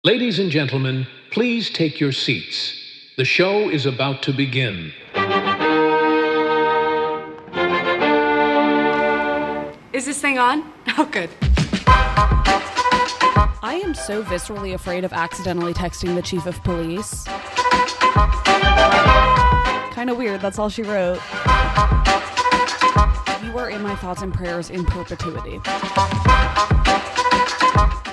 Ladies and gentlemen, please take your seats. The show is about to begin. Is this thing on? Oh, good. I am so viscerally afraid of accidentally texting the chief of police. Kind of weird, that's all she wrote. You are in my thoughts and prayers in perpetuity.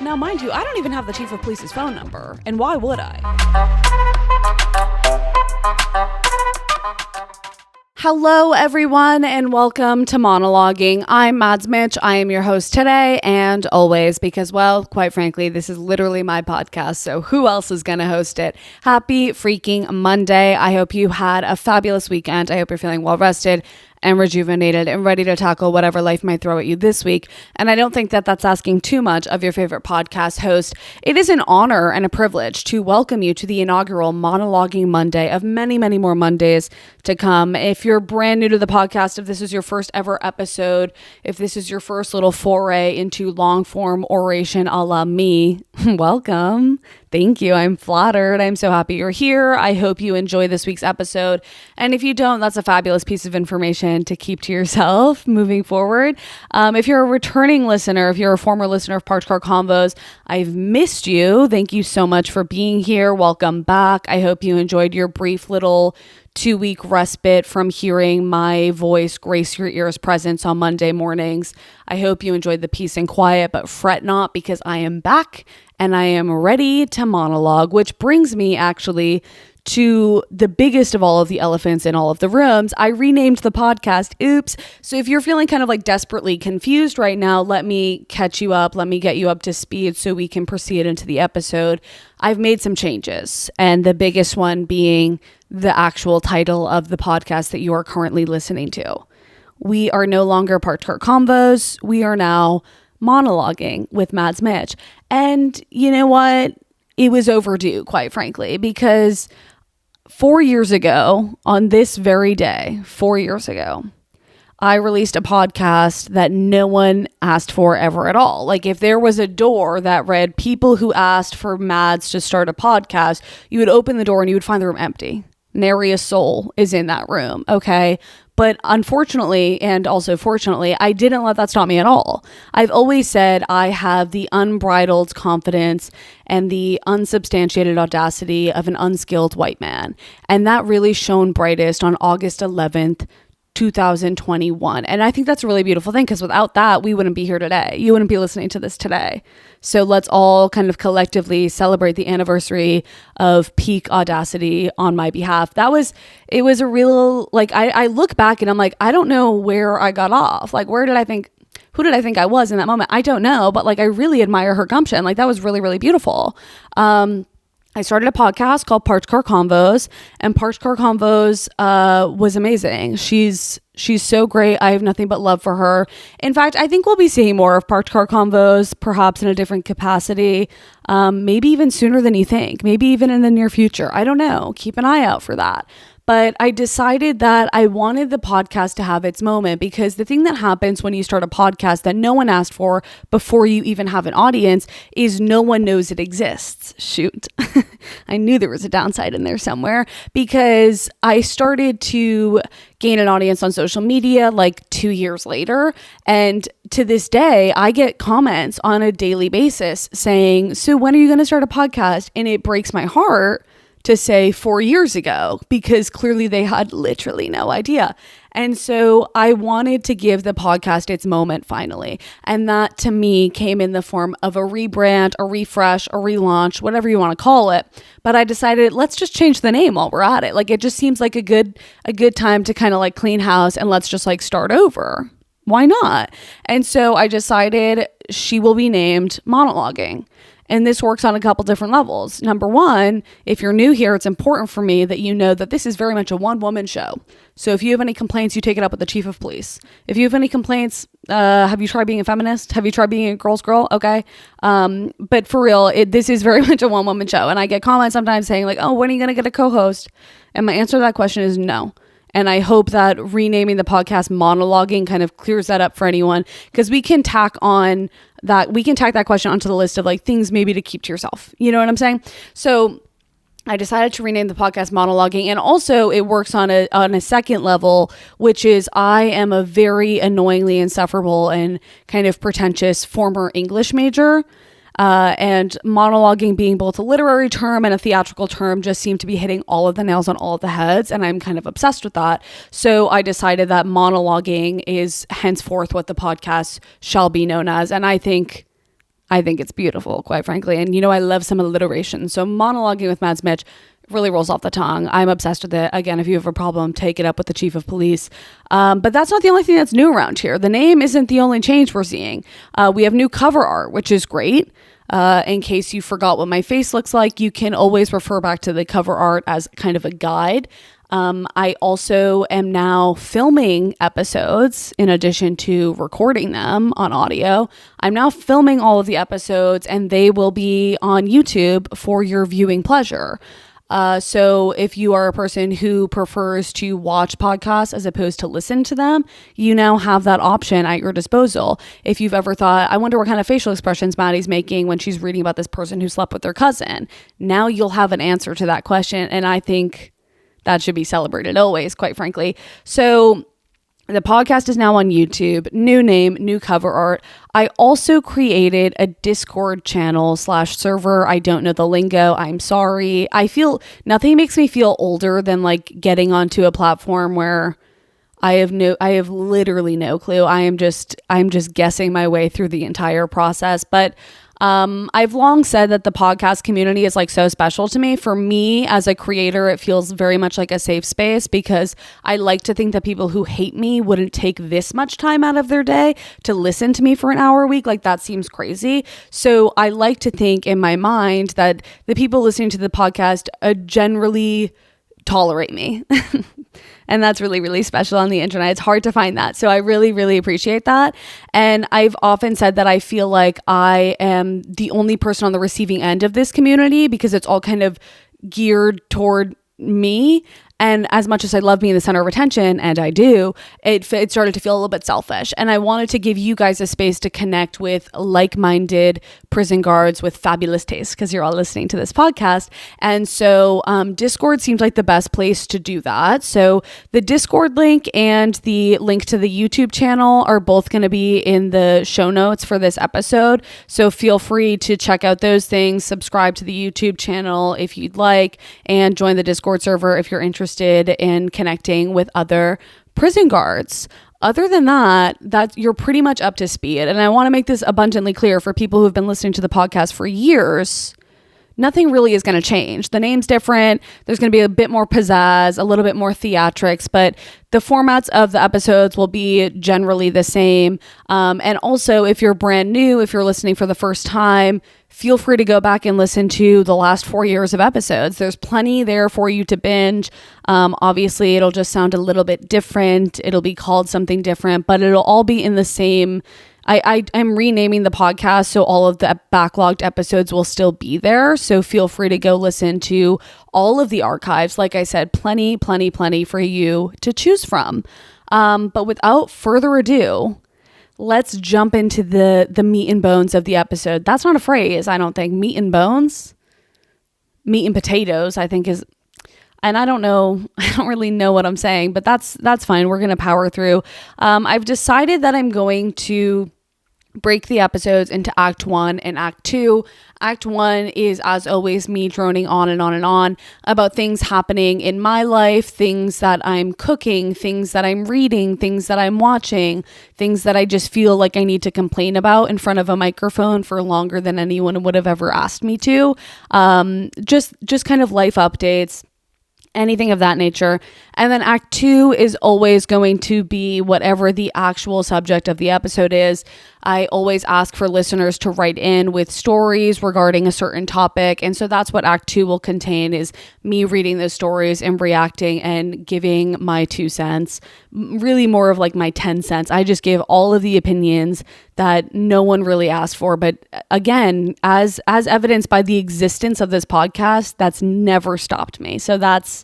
Now, mind you, I don't even have the chief of police's phone number, and why would I? Hello, everyone, and welcome to Monologuing. I'm Mads Mitch. I am your host today and always because, well, quite frankly, this is literally my podcast, so who else is going to host it? Happy freaking Monday. I hope you had a fabulous weekend. I hope you're feeling well-rested and rejuvenated and ready to tackle whatever life might throw at you this week. And I don't think that that's asking too much of your favorite podcast host. It is an honor and a privilege to welcome you to the inaugural Monologuing Monday of many, many more Mondays to come. If you're brand new to the podcast, if this is your first ever episode, if this is your first little foray into long form oration a la me, welcome. Thank you. I'm flattered. I'm so happy you're here. I hope you enjoy this week's episode. And if you don't, that's a fabulous piece of information to keep to yourself moving forward. If you're a returning listener, if you're a former listener of Parked Car Convos, I've missed you. Thank you so much for being here. Welcome back. I hope you enjoyed your brief little 2-week respite from hearing my voice grace your ears' presence on Monday mornings. I hope you enjoyed the peace and quiet, but fret not because I am back and I am ready to monologue, which brings me actually to the biggest of all of the elephants in all of the rooms. I renamed the podcast. Oops. So if you're feeling kind of like desperately confused right now, let me catch you up. Let me get you up to speed so we can proceed into the episode. I've made some changes, and the biggest one being the actual title of the podcast that you are currently listening to. We are no longer Parked Car Convos. We are now Monologuing with Mads Mitch. And you know what? It was overdue, quite frankly, because 4 years ago, on this very day, 4 years ago, I released a podcast that no one asked for ever at all. Like if there was a door that read people who asked for Mads to start a podcast, you would open the door and you would find the room empty. Nary a soul is in that room, okay? But unfortunately, and also fortunately, I didn't let that stop me at all. I've always said I have the unbridled confidence and the unsubstantiated audacity of an unskilled white man. And that really shone brightest on August 11th, 2021. And I think that's a really beautiful thing because without that, we wouldn't be here today. You wouldn't be listening to this today. So let's all kind of collectively celebrate the anniversary of peak audacity on my behalf. It was a real, like, I look back and I'm like, I don't know where I got off. Like, who did I think I was in that moment? I don't know, but like, I really admire her gumption. Like, that was really, really beautiful. I started a podcast called Parked Car Convos, and Parked Car Convos was amazing. She's so great. I have nothing but love for her. In fact, I think we'll be seeing more of Parked Car Convos, perhaps in a different capacity, maybe even sooner than you think, maybe even in the near future. I don't know. Keep an eye out for that. But I decided that I wanted the podcast to have its moment because the thing that happens when you start a podcast that no one asked for before you even have an audience is no one knows it exists. Shoot. I knew there was a downside in there somewhere because I started to gain an audience on social media like 2 years later. And to this day, I get comments on a daily basis saying, so when are you going to start a podcast? And it breaks my heart to say 4 years ago, because clearly they had literally no idea. And so I wanted to give the podcast its moment finally. And that to me came in the form of a rebrand, a refresh, a relaunch, whatever you want to call it. But I decided let's just change the name while we're at it. Like it just seems like a good time to kind of like clean house and let's just like start over. Why not? And so I decided she will be named Monologuing. And this works on a couple different levels. Number one, if you're new here, it's important for me that you know that this is very much a one-woman show. So if you have any complaints, you take it up with the chief of police. If you have any complaints, have you tried being a feminist? Have you tried being a girl's girl? Okay. But for real, this is very much a one-woman show. And I get comments sometimes saying like, oh, when are you going to get a co-host? And my answer to that question is no. And I hope that renaming the podcast Monologuing kind of clears that up for anyone, because we can tack on that we can tack that question onto the list of like things maybe to keep to yourself. You know what I'm saying? So I decided to rename the podcast Monologuing, and also it works on a second level, which is I am a very annoyingly insufferable and kind of pretentious former English major, and monologuing being both a literary term and a theatrical term just seemed to be hitting all of the nails on all of the heads, and I'm kind of obsessed with that. So I decided that monologuing is henceforth what the podcast shall be known as, and I think it's beautiful, quite frankly. And, I love some alliteration. So monologuing with Mads Mitch really rolls off the tongue. I'm obsessed with it. Again, if you have a problem, take it up with the chief of police. But that's not the only thing that's new around here. The name isn't the only change we're seeing. We have new cover art, which is great. In case you forgot what my face looks like, you can always refer back to the cover art as kind of a guide. I also am now filming episodes in addition to recording them on audio. I'm now filming all of the episodes, and they will be on YouTube for your viewing pleasure. So if you are a person who prefers to watch podcasts as opposed to listen to them, you now have that option at your disposal. If you've ever thought, I wonder what kind of facial expressions Maddie's making when she's reading about this person who slept with their cousin, now you'll have an answer to that question. And I think that should be celebrated always, quite frankly. So the podcast is now on YouTube, new name, new cover art. I also created a Discord channel /server. I don't know the lingo. I'm sorry. I feel nothing makes me feel older than like getting onto a platform where I have literally no clue. I'm just guessing my way through the entire process. But I've long said that the podcast community is like so special to me. For me as a creator, it feels very much like a safe space because I like to think that people who hate me wouldn't take this much time out of their day to listen to me for an hour a week. Like that seems crazy. So I like to think in my mind that the people listening to the podcast generally tolerate me. And that's really, really special on the internet. It's hard to find that. So I really, really appreciate that. And I've often said that I feel like I am the only person on the receiving end of this community because it's all kind of geared toward me. And as much as I love being the center of attention, and I do, it started to feel a little bit selfish. And I wanted to give you guys a space to connect with like-minded prison guards with fabulous taste because you're all listening to this podcast. And so Discord seems like the best place to do that. So the Discord link and the link to the YouTube channel are both going to be in the show notes for this episode. So feel free to check out those things, subscribe to the YouTube channel if you'd like, and join the Discord server if you're interested in connecting with other prison guards. Other than that you're pretty much up to speed. And I want to make this abundantly clear for people who've been listening to the podcast for years. Nothing really is going to change. The name's different. There's going to be a bit more pizzazz, a little bit more theatrics, but the formats of the episodes will be generally the same. And also, if you're brand new, if you're listening for the first time, feel free to go back and listen to the last 4 years of episodes. There's plenty there for you to binge. Obviously, it'll just sound a little bit different. It'll be called something different, but it'll all be in the same. I'm renaming the podcast, so all of the backlogged episodes will still be there. So feel free to go listen to all of the archives. Like I said, plenty for you to choose from. But without further ado, let's jump into the meat and bones of the episode. That's not a phrase, I don't think. Meat and bones? Meat and potatoes, I think is... And I don't really know what I'm saying, but that's fine. We're going to power through. I've decided that I'm going to break the episodes into Act 1 and Act 2. Act 1 is, as always, me droning on and on and on about things happening in my life, things that I'm cooking, things that I'm reading, things that I'm watching, things that I just feel like I need to complain about in front of a microphone for longer than anyone would have ever asked me to. Just kind of life updates, anything of that nature. And then Act 2 is always going to be whatever the actual subject of the episode is. I always ask for listeners to write in with stories regarding a certain topic. And so that's what Act 2 will contain, is me reading those stories and reacting and giving my 2 cents, really more of like my 10 cents. I just give all of the opinions that no one really asked for. But again, as evidenced by the existence of this podcast, that's never stopped me. So that's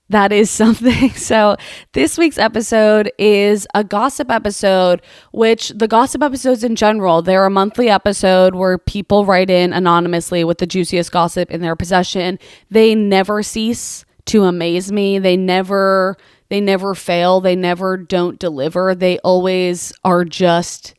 That is something. So this week's episode is a gossip episode, which the gossip episodes in general, they're a monthly episode where people write in anonymously with the juiciest gossip in their possession. They never cease to amaze me. They never fail. They never don't deliver. They always are just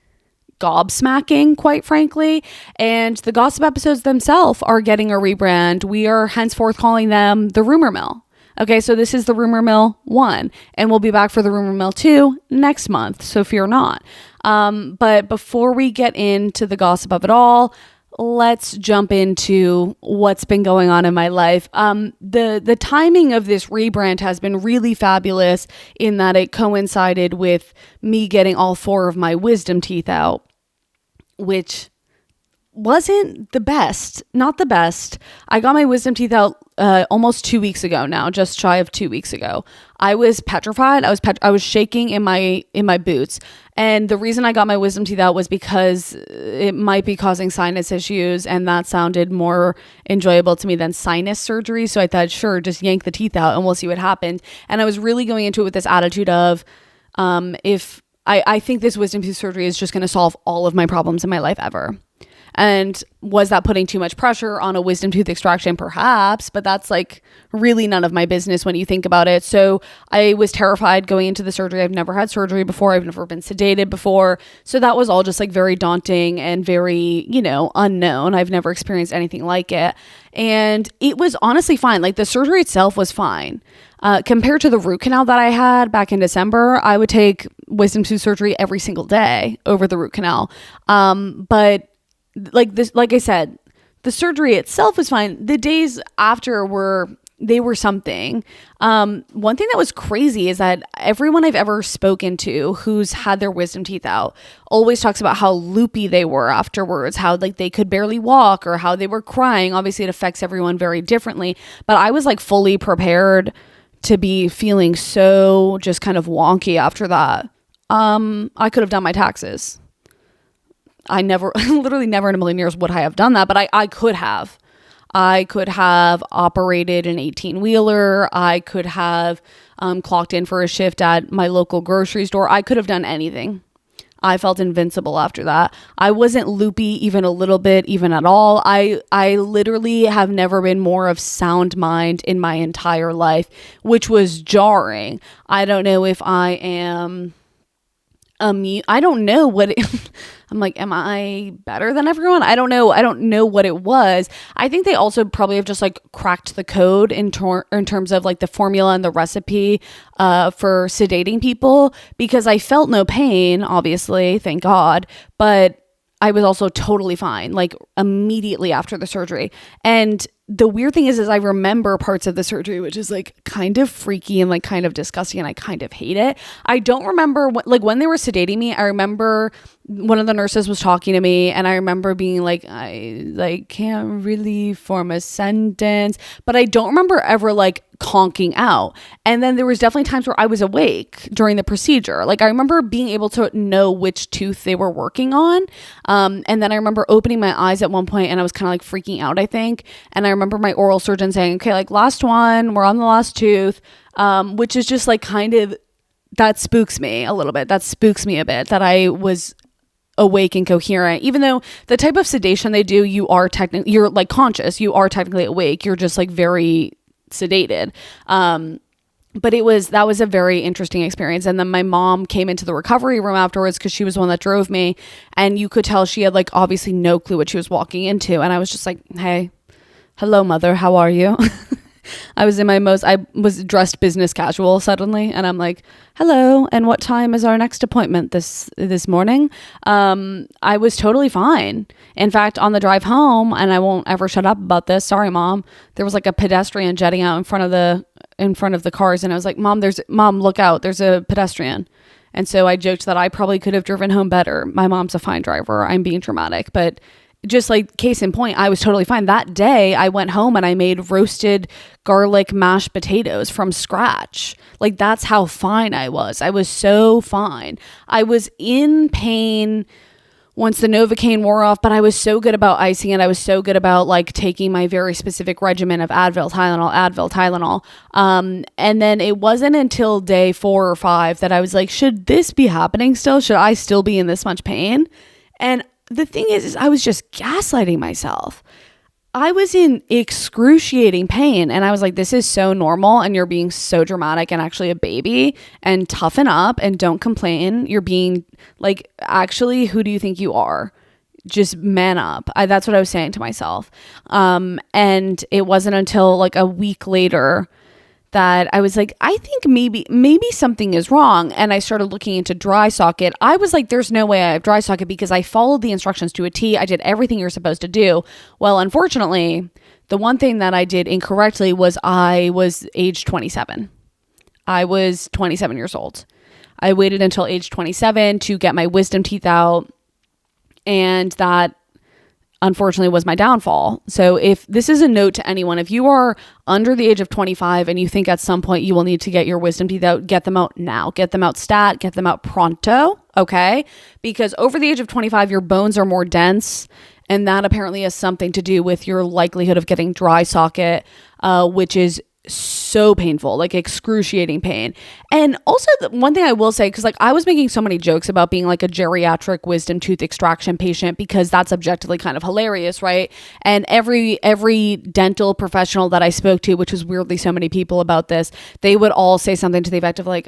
gobsmacking, quite frankly. And the gossip episodes themselves are getting a rebrand. We are henceforth calling them the Rumor Mill. Okay, so this is the Rumor Mill 1, and we'll be back for the Rumor Mill 2 next month, so fear not. But before we get into the gossip of it all, let's jump into what's been going on in my life. The timing of this rebrand has been really fabulous in that it coincided with me getting all 4 of my wisdom teeth out, which wasn't the best. Not the best. I got my wisdom teeth out almost 2 weeks ago now, just shy of 2 weeks ago. I was petrified. I was shaking in my boots. And the reason I got my wisdom teeth out was because it might be causing sinus issues, and that sounded more enjoyable to me than sinus surgery. So I thought, sure, just yank the teeth out and we'll see what happened. And I was really going into it with this attitude of, if I think this wisdom tooth surgery is just going to solve all of my problems in my life ever. And was that putting too much pressure on a wisdom tooth extraction? Perhaps, but that's like really none of my business when you think about it. So I was terrified going into the surgery. I've never had surgery before. I've never been sedated before. So that was all just like very daunting and very, unknown. I've never experienced anything like it. And it was honestly fine. Like the surgery itself was fine. Compared to the root canal that I had back in December, I would take wisdom tooth surgery every single day over the root canal. But like I said, the surgery itself was fine. The days after were something. One thing that was crazy is that everyone I've ever spoken to who's had their wisdom teeth out always talks about how loopy they were afterwards, how like they could barely walk or how they were crying. Obviously it affects everyone very differently, but I was like fully prepared to be feeling so just kind of wonky after that. I could have done my taxes. Literally never in a million years would I have done that, but I could have. I could have operated an 18-wheeler. I could have clocked in for a shift at my local grocery store. I could have done anything. I felt invincible after that. I wasn't loopy even a little bit, even at all. I literally have never been more of sound mind in my entire life, which was jarring. I don't know if I am I don't know what I'm like, am I better than everyone? I don't know. I don't know what it was. I think they also probably have just like cracked the code in terms of like the formula and the recipe for sedating people, because I felt no pain, obviously, thank God, but I was also totally fine, like immediately after the surgery. And the weird thing is I remember parts of the surgery, which is like kind of freaky and like kind of disgusting, and I kind of hate it. I don't remember when they were sedating me. I remember one of the nurses was talking to me, and I remember being like, I like can't really form a sentence, but I don't remember ever like conking out. And then there was definitely times where I was awake during the procedure. Like I remember being able to know which tooth they were working on. And then I remember opening my eyes at one point and I was kind of like freaking out, I think. And I remember my oral surgeon saying, okay, like last one, we're on the last tooth, which is just like kind of, that spooks me a little bit. That spooks me a bit that I was awake and coherent, even though the type of sedation they do, you're like conscious, you are technically awake. You're just like very sedated. But that was a very interesting experience. And then my mom came into the recovery room afterwards because she was the one that drove me. And you could tell she had like obviously no clue what she was walking into. And I was just like, hey, hello, mother, how are you? I was dressed business casual suddenly. And I'm like, hello. And what time is our next appointment this morning? I was totally fine. In fact, on the drive home, and I won't ever shut up about this. Sorry, Mom. There was like a pedestrian jetting out in front of the cars. And I was like, Mom, look out. There's a pedestrian. And so I joked that I probably could have driven home better. My mom's a fine driver. I'm being dramatic, but just like case in point, I was totally fine. That day I went home and I made roasted garlic mashed potatoes from scratch. Like that's how fine I was. I was so fine. I was in pain once the Novocaine wore off, but I was so good about icing it. I was so good about like taking my very specific regimen of Advil, Tylenol. And then it wasn't until day 4 or 5 that I was like, should this be happening still? Should I still be in this much pain? And the thing is I was just gaslighting myself. I was in excruciating pain and I was like, this is so normal and you're being so dramatic and actually a baby, and toughen up and don't complain. You're being like, actually, who do you think you are? Just man up. That's what I was saying to myself. And it wasn't until like a week later that I was like, I think maybe something is wrong. And I started looking into dry socket. I was like, there's no way I have dry socket because I followed the instructions to a T. I did everything you're supposed to do. Well, unfortunately, the one thing that I did incorrectly was I was age 27. I was 27 years old. I waited until age 27 to get my wisdom teeth out. And that unfortunately was my downfall. So if this is a note to anyone, if you are under the age of 25 and you think at some point you will need to get your wisdom teeth out, get them out now. Get them out stat, get them out pronto, okay? Because over the age of 25, your bones are more dense, and that apparently has something to do with your likelihood of getting dry socket, which is so painful, like excruciating pain. And also the one thing I will say, because like I was making so many jokes about being like a geriatric wisdom tooth extraction patient because that's objectively kind of hilarious, right? And every dental professional that I spoke to, which was weirdly so many people about this, they would all say something to the effect of like,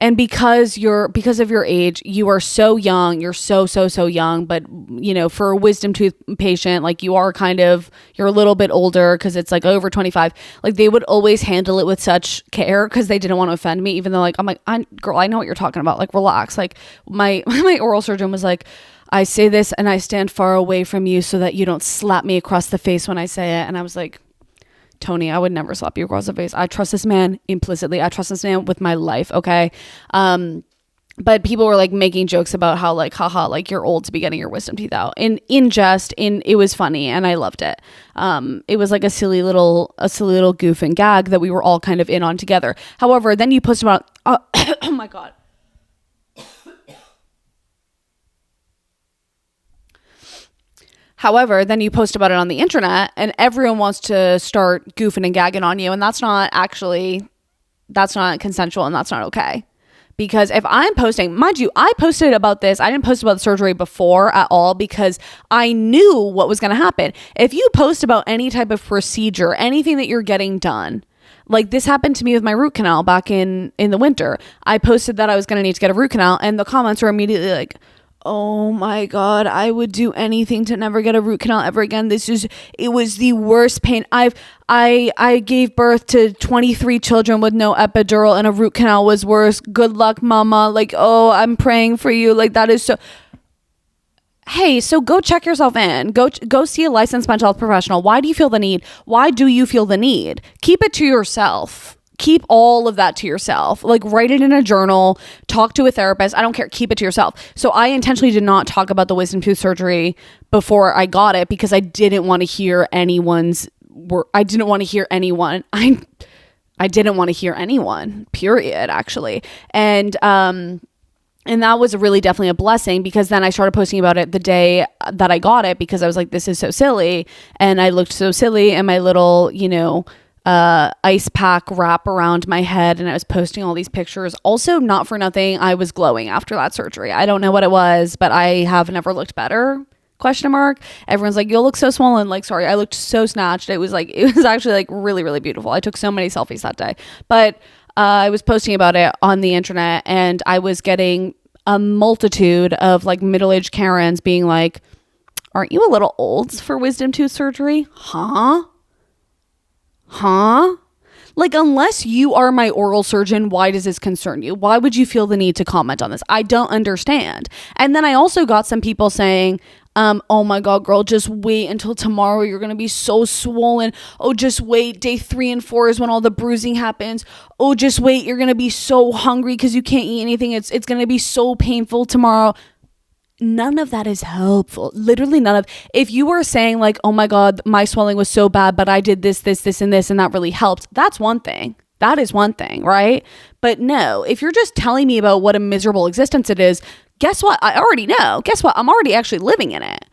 and because of your age, you are so young, you're so young, but you know, for a wisdom tooth patient, like you're a little bit older because it's like over 25. Like they would always handle it with such care because they didn't want to offend me, even though like, I'm like, girl, I know what you're talking about. Like, relax. Like my oral surgeon was like, I say this and I stand far away from you so that you don't slap me across the face when I say it. And I was like, Tony, I would never slap you across the face. I trust this man implicitly. I trust this man with my life. Okay. But people were like making jokes about how like, haha, like you're old to be getting your wisdom teeth out. And it was funny and I loved it. It was like a silly little goof and gag that we were all kind of in on together. However, then you posted about, oh my God. However, then you post about it on the internet and everyone wants to start goofing and gagging on you. And that's not consensual and that's not okay. Because if I'm posting, mind you, I posted about this. I didn't post about the surgery before at all because I knew what was going to happen. If you post about any type of procedure, anything that you're getting done, like this happened to me with my root canal back in the winter. I posted that I was going to need to get a root canal and the comments were immediately like, oh my God, I would do anything to never get a root canal ever again. It was the worst pain. I gave birth to 23 children with no epidural and a root canal was worse. Good luck, mama. Like, oh, I'm praying for you. Like that is so. Hey, so go check yourself in. Go see a licensed mental health professional. Why do you feel the need? Why do you feel the need? Keep it to yourself. Keep all of that to yourself. Like write it in a journal, talk to a therapist. I don't care. Keep it to yourself. So I intentionally did not talk about the wisdom tooth surgery before I got it because I didn't want to hear anyone's work. I didn't want to hear anyone. I didn't want to hear anyone, period, actually. And that was really definitely a blessing because then I started posting about it the day that I got it because I was like, this is so silly. And I looked so silly in my little, ice pack wrap around my head and I was posting all these pictures. Also, not for nothing, I was glowing after that surgery. I don't know what it was, but I have never looked better, ? Everyone's like, you'll look so swollen. Like, sorry, I looked so snatched. It was actually like really, really beautiful. I took so many selfies that day, but I was posting about it on the internet and I was getting a multitude of like middle-aged Karens being like, aren't you a little old for wisdom tooth surgery? Huh? Like, unless you are my oral surgeon, why does this concern you? Why would you feel the need to comment on this? I don't understand. And then I also got some people saying, oh my God, girl, just wait until tomorrow. You're going to be so swollen. Oh, just wait. Day 3 and 4 is when all the bruising happens. Oh, just wait. You're going to be so hungry because you can't eat anything. It's going to be so painful tomorrow. None of that is helpful. Literally none of. If you were saying like, oh my God, my swelling was so bad, but I did this, and this, and that really helped. That's one thing. That is one thing, right? But no, if you're just telling me about what a miserable existence it is, guess what? I already know. Guess what? I'm already actually living in it.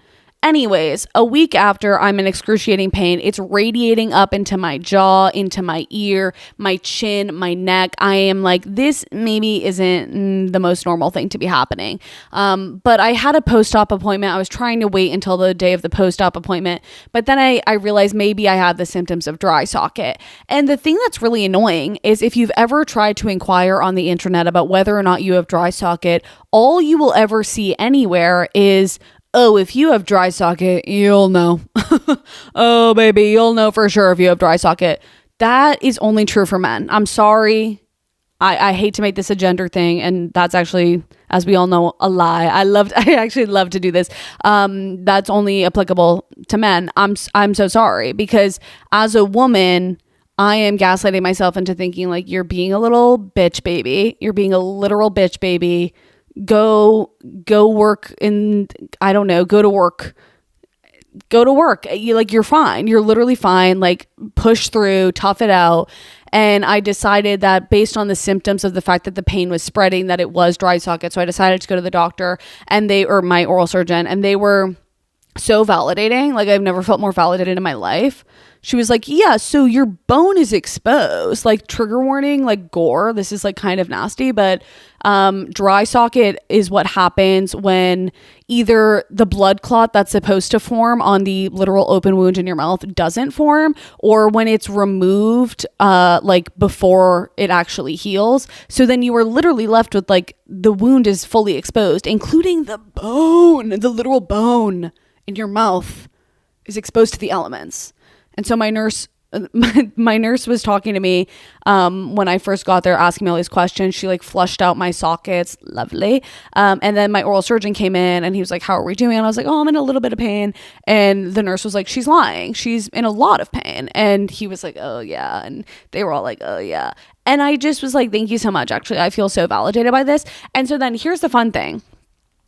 Anyways, a week after, I'm in excruciating pain. It's radiating up into my jaw, into my ear, my chin, my neck. I am like, this maybe isn't the most normal thing to be happening. But I had a post-op appointment. I was trying to wait until the day of the post-op appointment. But then I realized maybe I had the symptoms of dry socket. And the thing that's really annoying is if you've ever tried to inquire on the internet about whether or not you have dry socket, all you will ever see anywhere is, oh, if you have dry socket, you'll know. Oh, baby, you'll know for sure if you have dry socket. That is only true for men. I'm sorry. I hate to make this a gender thing, and that's actually, as we all know, a lie. I actually love to do this. That's only applicable to men. I'm so sorry, because as a woman, I am gaslighting myself into thinking like, you're being a little bitch baby. You're being a literal bitch baby. Go work in, I don't know, go to work. You're fine. You're literally fine. Like, push through, tough it out. And I decided that based on the symptoms of the fact that the pain was spreading, that it was dry socket. So I decided to go to the doctor or my oral surgeon, and they were so validating. Like, I've never felt more validated in my life. She was like, yeah, so your bone is exposed, like, trigger warning, like, gore. This is like kind of nasty, but dry socket is what happens when either the blood clot that's supposed to form on the literal open wound in your mouth doesn't form, or when it's removed like before it actually heals. So then you are literally left with like the wound is fully exposed, including the bone, the literal bone in your mouth is exposed to the elements. And so my nurse was talking to me when I first got there, asking me all these questions. She like flushed out my sockets. Lovely. And then my oral surgeon came in and he was like, how are we doing? And I was like, oh, I'm in a little bit of pain. And the nurse was like, she's lying. She's in a lot of pain. And he was like, oh yeah. And they were all like, oh yeah. And I just was like, thank you so much. Actually, I feel so validated by this. And so then here's the fun thing.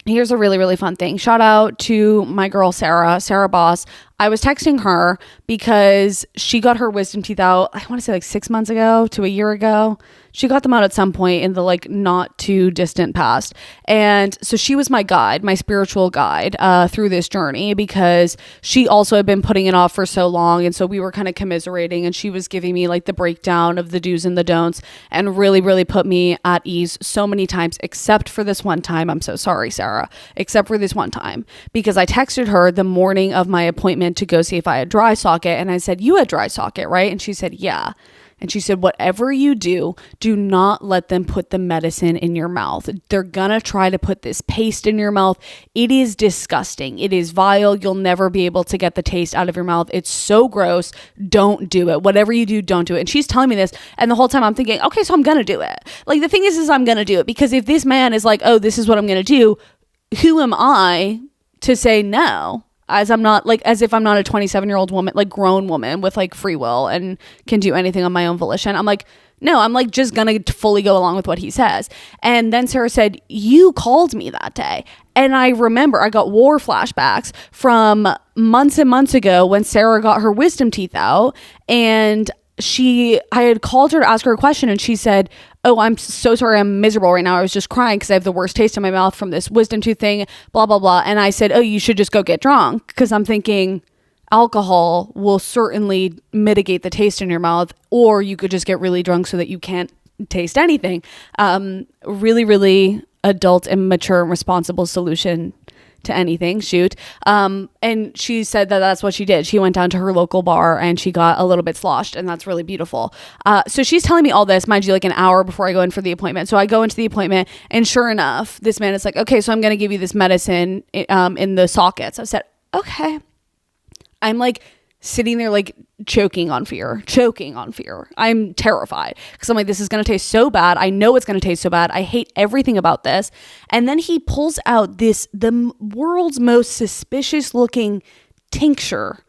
Here's a really, really fun thing. Shout out to my girl, Sarah Boss. I was texting her because she got her wisdom teeth out, I want to say like 6 months ago to a year ago. She got them out at some point in the like not too distant past. And so she was my guide, my spiritual guide through this journey, because she also had been putting it off for so long. And so we were kind of commiserating, and she was giving me like the breakdown of the do's and the don'ts, and really, really put me at ease so many times, except for this one time. I'm so sorry, Sarah, except for this one time, because I texted her the morning of my appointment to go see if I had dry socket. And I said, you had dry socket, right? And she said, yeah. And she said, whatever you do not let them put the medicine in your mouth. They're gonna try to put this paste in your mouth. It is disgusting. It is vile. You'll never be able to get the taste out of your mouth. It's so gross. Don't do it. Whatever you do, don't do it. And she's telling me this. And the whole time I'm thinking, okay, so I'm gonna do it. Like, the thing is I'm gonna do it, because if this man is like, oh, this is what I'm gonna do, who am I to say no? As if I'm not a 27-year-old woman, like grown woman with like free will and can do anything on my own volition. I'm like, no, I'm like just gonna fully go along with what he says. And then Sarah said, you called me that day. And I remember I got war flashbacks from months and months ago when Sarah got her wisdom teeth out, and I had called her to ask her a question, and she said, oh, I'm so sorry, I'm miserable right now. I was just crying because I have the worst taste in my mouth from this wisdom tooth thing, blah, blah, blah. And I said, oh, you should just go get drunk, because I'm thinking alcohol will certainly mitigate the taste in your mouth, or you could just get really drunk so that you can't taste anything. Really, really adult and mature and responsible solution to anything. And she said that that's what she did. She went down to her local bar and she got a little bit sloshed, and that's really beautiful. So she's telling me all this, mind you, like an hour before I go in for the appointment. So I go into the appointment, and sure enough, this man is like, okay, so I'm going to give you this medicine in the sockets. I said, okay. I'm like sitting there like choking on fear. I'm terrified, because I'm like, this is going to taste so bad. I know it's going to taste so bad. I hate everything about this. And then he pulls out the world's most suspicious looking tincture.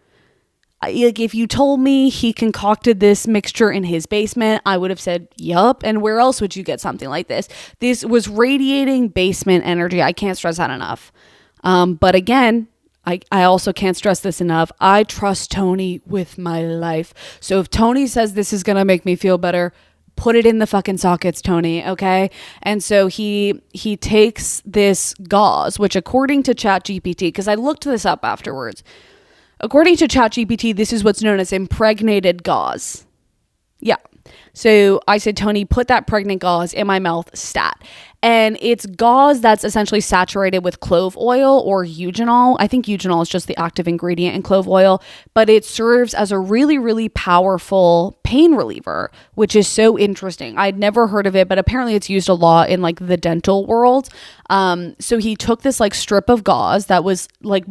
Like, if you told me he concocted this mixture in his basement, I would have said, yup. And where else would you get something like this? This was radiating basement energy. I can't stress that enough. But again, I also can't stress this enough. I trust Tony with my life. So if Tony says this is going to make me feel better, put it in the fucking sockets, Tony. Okay. And so he takes this gauze, which according to ChatGPT, because I looked this up afterwards, according to ChatGPT, this is what's known as impregnated gauze. Yeah. So I said, Tony, put that pregnant gauze in my mouth, stat. And it's gauze that's essentially saturated with clove oil or eugenol. I think eugenol is just the active ingredient in clove oil, but it serves as a really, really powerful pain reliever, which is so interesting. I'd never heard of it, but apparently it's used a lot in like the dental world. So he took this like strip of gauze that was like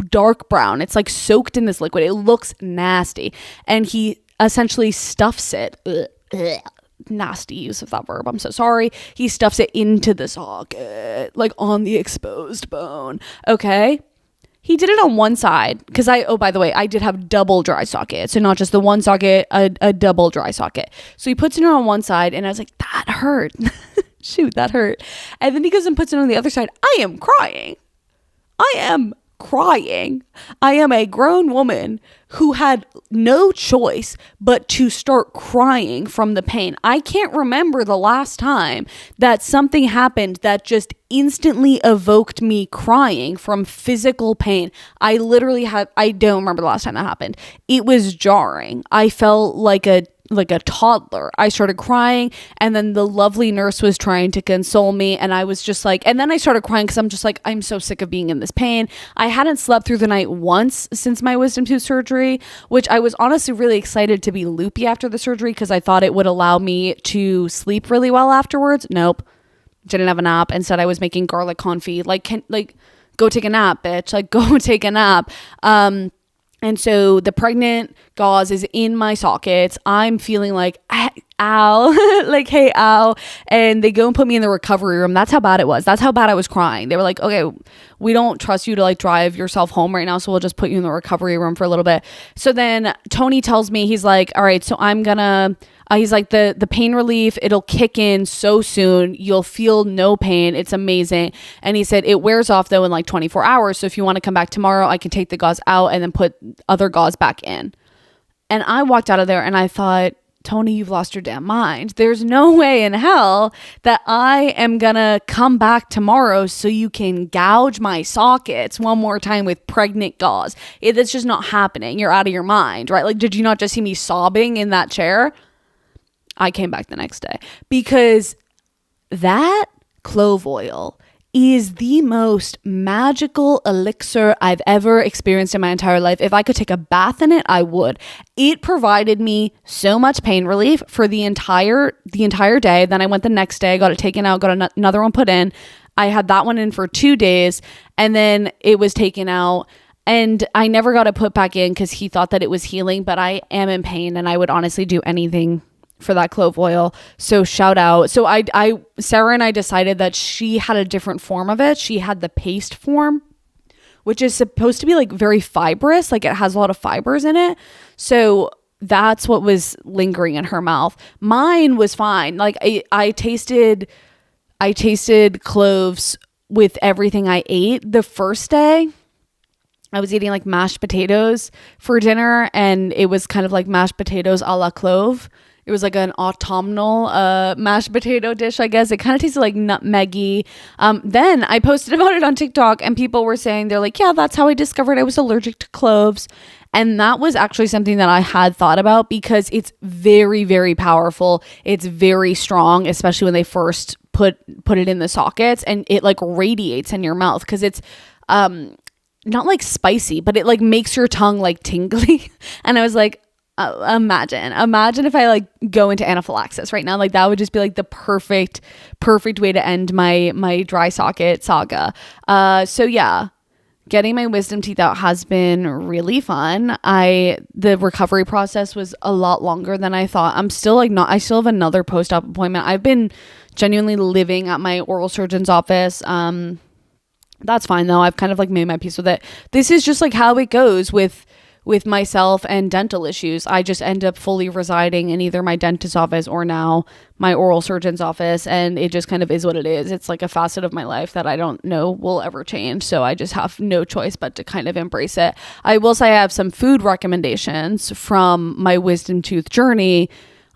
dark brown. It's like soaked in this liquid. It looks nasty. And he essentially stuffs it. Nasty use of that verb. I'm so sorry. He stuffs it into the socket, like on the exposed bone. Okay. He did it on one side because by the way, I did have double dry socket. So not just the one socket, a double dry socket. So he puts it on one side and I was like, that hurt. Shoot, that hurt. And then he goes and puts it on the other side. I am crying. I am a grown woman who had no choice but to start crying from the pain. I can't remember the last time that something happened that just instantly evoked me crying from physical pain. I don't remember the last time that happened. It was jarring. I felt like a toddler. I started crying and then the lovely nurse was trying to console me and I was just like, and then I started crying because I'm just like, I'm so sick of being in this pain. I hadn't slept through the night once since my wisdom tooth surgery, which I was honestly really excited to be loopy after the surgery because I thought it would allow me to sleep really well afterwards. Nope. Didn't have a nap. Instead, I was making garlic confit. Go take a nap, bitch. Like, go take a nap. And so the pregnant gauze is in my sockets. I'm feeling like, ow, like, hey, ow. And they go and put me in the recovery room. That's how bad it was. That's how bad I was crying. They were like, okay, we don't trust you to like drive yourself home right now. So we'll just put you in the recovery room for a little bit. So then Tony tells me, he's like, all right, so I'm gonna, he's like, the pain relief, it'll kick in so soon. You'll feel no pain. It's amazing. And he said, it wears off though in like 24 hours. So if you want to come back tomorrow, I can take the gauze out and then put other gauze back in. And I walked out of there and I thought, Tony, you've lost your damn mind. There's no way in hell that I am gonna come back tomorrow so you can gouge my sockets one more time with pregnant gauze. That's just not happening. You're out of your mind, right? Like, did you not just see me sobbing in that chair? I came back the next day because that clove oil is the most magical elixir I've ever experienced in my entire life. If I could take a bath in it, I would. It provided me so much pain relief for the entire day. Then I went the next day, got it taken out, got another one put in. I had that one in for 2 days and then it was taken out. And I never got it put back in because he thought that it was healing, but I am in pain and I would honestly do anything for that clove oil. So shout out. So Sarah and I decided that she had a different form of it. She had the paste form, which is supposed to be like very fibrous. Like it has a lot of fibers in it. So that's what was lingering in her mouth. Mine was fine. Like I tasted cloves with everything I ate. The first day I was eating like mashed potatoes for dinner and it was kind of like mashed potatoes a la clove. It was like an autumnal mashed potato dish, I guess. It kind of tasted like nutmeggy. Then I posted about it on TikTok and people were saying, they're like, yeah, that's how I discovered I was allergic to cloves. And that was actually something that I had thought about because it's very, very powerful. It's very strong, especially when they first put it in the sockets and it like radiates in your mouth because it's not like spicy, but it like makes your tongue like tingly. And I was like, imagine if I like go into anaphylaxis right now. Like that would just be like the perfect way to end my dry socket saga. So yeah, getting my wisdom teeth out has been really fun. The recovery process was a lot longer than I thought. I still have another post-op appointment. I've been genuinely living at my oral surgeon's office. That's fine though. I've kind of like made my peace with it. This is just like how it goes with myself and dental issues. I just end up fully residing in either my dentist's office or now my oral surgeon's office. And it just kind of is what it is. It's like a facet of my life that I don't know will ever change. So I just have no choice but to kind of embrace it. I will say I have some food recommendations from my wisdom tooth journey.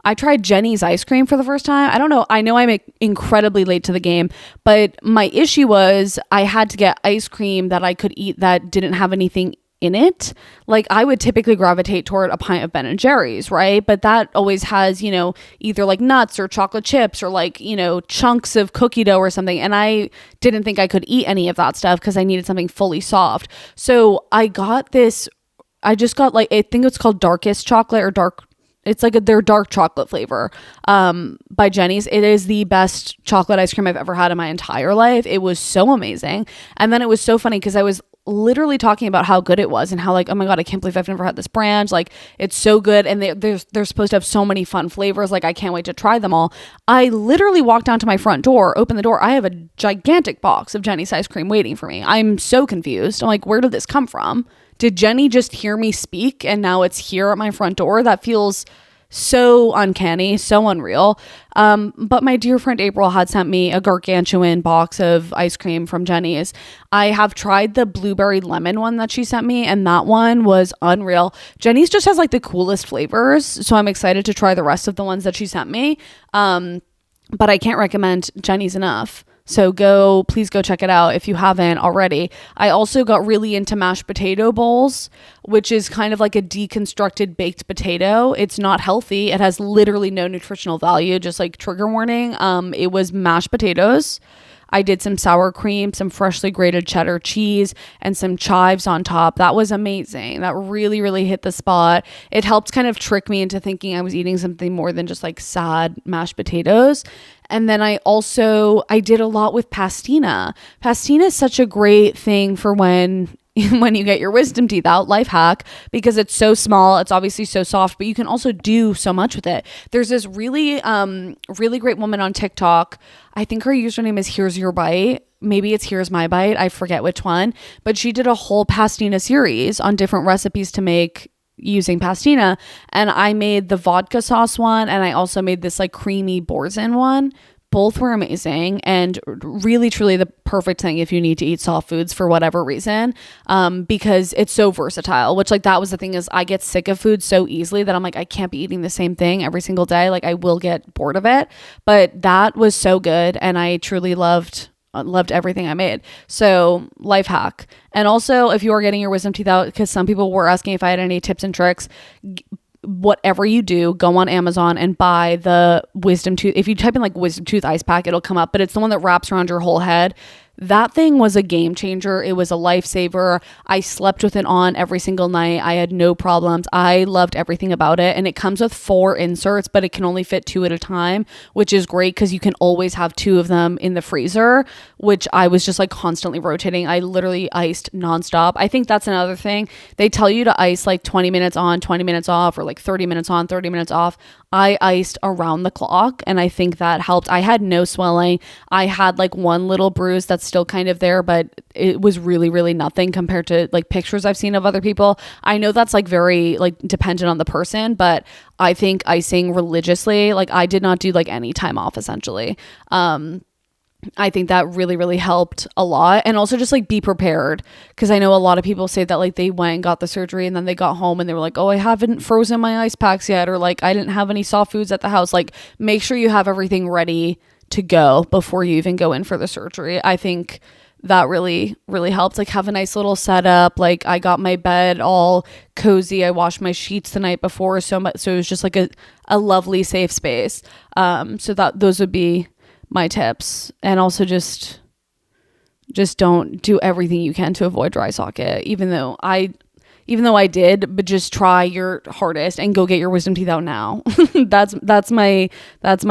I tried Jenny's ice cream for the first time. I don't know. I know I'm incredibly late to the game, but my issue was I had to get ice cream that I could eat that didn't have anything in it. Like I would typically gravitate toward a pint of Ben and Jerry's, right? But that always has, either like nuts or chocolate chips or like, chunks of cookie dough or something. And I didn't think I could eat any of that stuff because I needed something fully soft. So I just got like, I think it's called darkest chocolate or dark. It's like their dark chocolate flavor by Jenny's. It is the best chocolate ice cream I've ever had in my entire life. It was so amazing. And then it was so funny because I was literally talking about how good it was and how like, oh my God, I can't believe I've never had this brand. Like it's so good. And they're supposed to have so many fun flavors. Like I can't wait to try them all. I literally walked down to my front door, opened the door. I have a gigantic box of Jenny's ice cream waiting for me. I'm so confused. I'm like, where did this come from? Did Jenny just hear me speak and now it's here at my front door? That feels so uncanny, so unreal. But my dear friend April had sent me a gargantuan box of ice cream from Jenny's. I have tried the blueberry lemon one that she sent me, and that one was unreal. Jenny's just has like the coolest flavors, so I'm excited to try the rest of the ones that she sent me. But I can't recommend Jenny's enough. So please go check it out if you haven't already. I also got really into mashed potato bowls, which is kind of like a deconstructed baked potato. It's not healthy. It has literally no nutritional value, just like trigger warning. It was mashed potatoes. I did some sour cream, some freshly grated cheddar cheese, and some chives on top. That was amazing. That really, really hit the spot. It helped kind of trick me into thinking I was eating something more than just like sad mashed potatoes. And then I did a lot with pastina. Pastina is such a great thing for when you get your wisdom teeth out, life hack, because it's so small. It's obviously so soft, but you can also do so much with it. There's this really, really great woman on TikTok. I think her username is Here's Your Bite. Maybe it's Here's My Bite. I forget which one, but she did a whole pastina series on different recipes to make using pastina. And I made the vodka sauce one. And I also made this like creamy Boursin one. Both were amazing and really, truly the perfect thing if you need to eat soft foods for whatever reason, because it's so versatile, which like that was the thing is I get sick of food so easily that I'm like, I can't be eating the same thing every single day. Like I will get bored of it, but that was so good. And I truly loved everything I made. So life hack. And also if you are getting your wisdom teeth out, because some people were asking if I had any tips and tricks, whatever you do, go on Amazon and buy the wisdom tooth. If you type in like wisdom tooth ice pack, it'll come up, but it's the one that wraps around your whole head. That thing was a game changer. It was a lifesaver. I slept with it on every single night. I had no problems. I loved everything about it. And it comes with 4 inserts, but it can only fit 2 at a time, which is great because you can always have 2 of them in the freezer, which I was just like constantly rotating. I literally iced nonstop. I think that's another thing. They tell you to ice like 20 minutes on, 20 minutes off, or like 30 minutes on, 30 minutes off. I iced around the clock, and I think that helped. I had no swelling. I had like one little bruise that's still kind of there, but it was really, really nothing compared to like pictures I've seen of other people. I know that's like very like dependent on the person, but I think icing religiously, like I did not do like any time off essentially. I think that really, really helped a lot. And also just like be prepared, because I know a lot of people say that like they went and got the surgery and then they got home and they were like, oh, I haven't frozen my ice packs yet, or like I didn't have any soft foods at the house. Like make sure you have everything ready to go before you even go in for the surgery. I think that really, really helped. Like have a nice little setup. Like I got my bed all cozy. I washed my sheets the night before. So it was just like a lovely safe space. So that those would be my tips. And also just don't do everything you can to avoid dry socket, even though I did, but just try your hardest and go get your wisdom teeth out now. that's my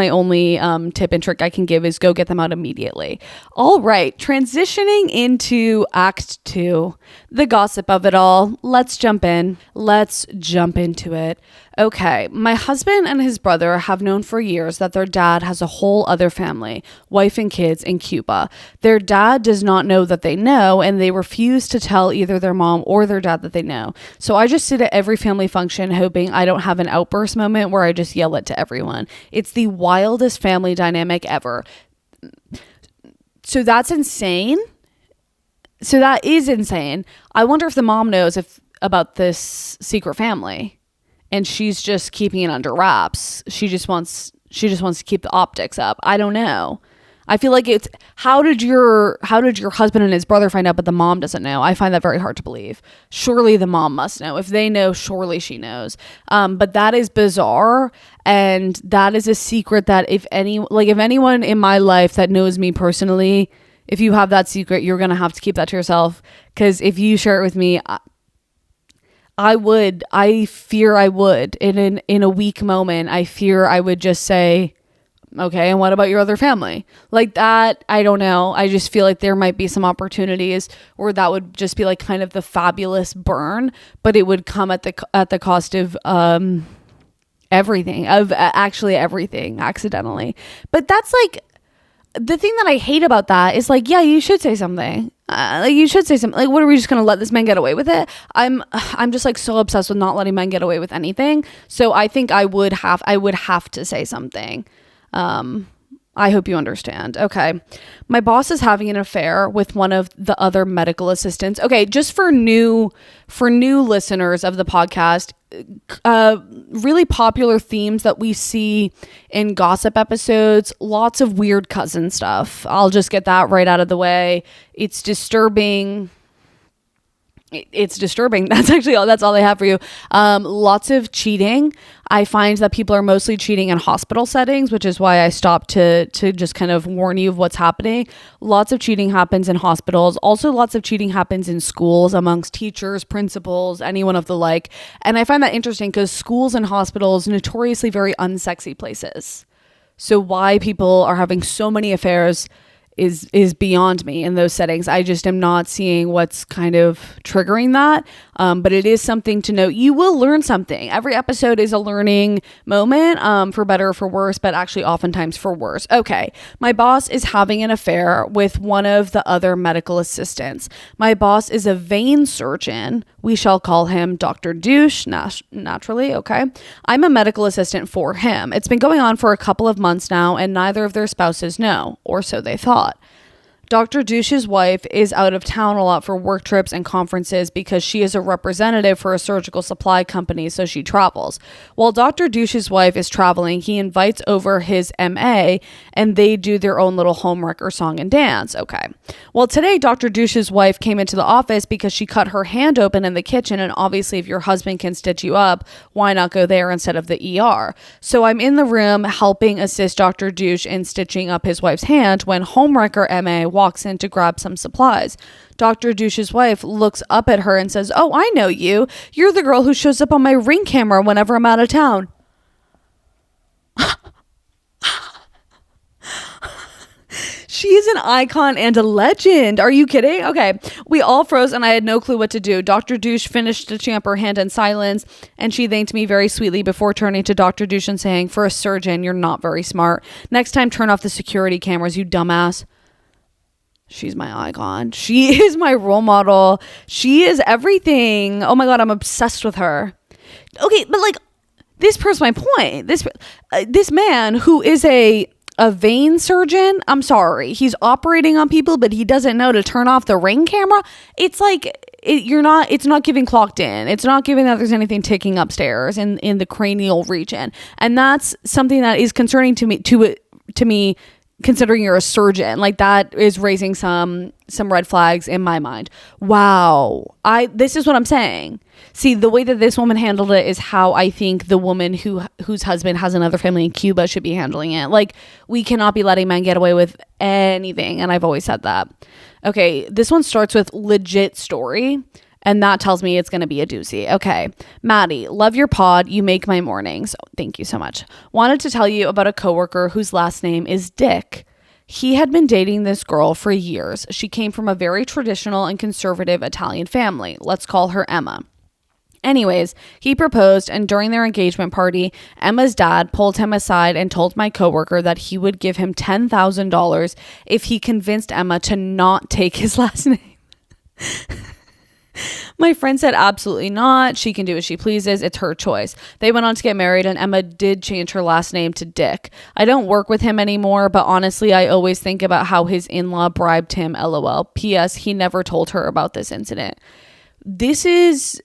only tip and trick I can give is go get them out immediately. All right, transitioning into Act 2, the gossip of it all. Let's jump into it. Okay, my husband and his brother have known for years that their dad has a whole other family, wife and kids in Cuba. Their dad does not know that they know, and they refuse to tell either their mom or their dad that they know. So I just sit at every family function hoping I don't have an outburst moment where I just yell it to everyone. It's the wildest family dynamic ever. So that's insane. So that is insane. I wonder if the mom knows about this secret family. and she's just keeping it under wraps. She just wants to keep the optics up. I don't know. I feel like it's how did your husband and his brother find out but the mom doesn't know? I find that very hard to believe. Surely the mom must know. If they know, surely she knows. But that is bizarre, and that is a secret that if anyone in my life that knows me personally, if you have that secret, you're going to have to keep that to yourself, because if you share it with me, I fear I would in a weak moment. I fear I would just say, okay, and what about your other family? Like that, I don't know. I just feel like there might be some opportunities where that would just be like kind of the fabulous burn, but it would come at the cost of everything, accidentally. But that's like the thing that I hate about that is like, yeah, you should say something. You should say something. Like, what are we just gonna let this man get away with it? I'm just like so obsessed with not letting men get away with anything. So I think I would have to say something. I hope you understand. Okay. My boss is having an affair with one of the other medical assistants. Okay. Just for new listeners of the podcast, really popular themes that we see in gossip episodes, lots of weird cousin stuff. I'll just get that right out of the way. It's disturbing. That's all I have for you. Lots of cheating. I find that people are mostly cheating in hospital settings, which is why I stopped to just kind of warn you of what's happening. Lots of cheating happens in hospitals. Also, lots of cheating happens in schools amongst teachers, principals, anyone of the like. And I find that interesting because schools and hospitals notoriously very unsexy places. So why people are having so many affairs is beyond me in those settings. I just am not seeing what's kind of triggering that. But it is something to note. You will learn something. Every episode is a learning moment, for better or for worse, but actually oftentimes for worse. Okay. My boss is having an affair with one of the other medical assistants. My boss is a vein surgeon. We shall call him Dr. Douche, naturally. Okay. I'm a medical assistant for him. It's been going on for a couple of months now, and neither of their spouses know, or so they thought. Dr. Douche's wife is out of town a lot for work trips and conferences because she is a representative for a surgical supply company, so she travels. While Dr. Douche's wife is traveling, he invites over his MA and they do their own little homewrecker song and dance. Okay. Well, today Dr. Douche's wife came into the office because she cut her hand open in the kitchen, and obviously if your husband can stitch you up, why not go there instead of the ER? So I'm in the room helping assist Dr. Douche in stitching up his wife's hand when homewrecker MA walks in to grab some supplies. Dr. Douche's wife looks up at her and says, "Oh, I know you. You're the girl who shows up on my Ring camera whenever I'm out of town." She is an icon and a legend. Are you kidding? Okay. We all froze and I had no clue what to do. Dr. Douche finished stitching up her hand in silence, and she thanked me very sweetly before turning to Dr. Douche and saying, "For a surgeon, you're not very smart. Next time, turn off the security cameras, you dumbass." She's my icon. She is my role model. She is everything. Oh my God, I'm obsessed with her. Okay, but like, this proves my point. This man who is a vein surgeon, I'm sorry, he's operating on people, but he doesn't know to turn off the Ring camera. It's like, it's not giving clocked in. It's not giving that there's anything ticking upstairs in the cranial region. And that's something that is concerning to me, considering you're a surgeon. Like, that is raising some red flags in my mind. Wow. This is what I'm saying. See, the way that this woman handled it is how I think the woman whose husband has another family in Cuba should be handling it. Like, we cannot be letting men get away with anything. And I've always said that. Okay. This one starts with legit story, and that tells me it's going to be a doozy. Okay. Maddie, love your pod. You make my mornings. Thank you so much. Wanted to tell you about a coworker whose last name is Dick. He had been dating this girl for years. She came from a very traditional and conservative Italian family. Let's call her Emma. Anyways, he proposed, and during their engagement party, Emma's dad pulled him aside and told my coworker that he would give him $10,000 if he convinced Emma to not take his last name. My friend said absolutely not. She can do as she pleases. It's her choice. They went on to get married, and Emma did change her last name to Dick. I don't work with him anymore, but honestly, I always think about how his in-law bribed him, LOL. P.S. He never told her about this incident. This is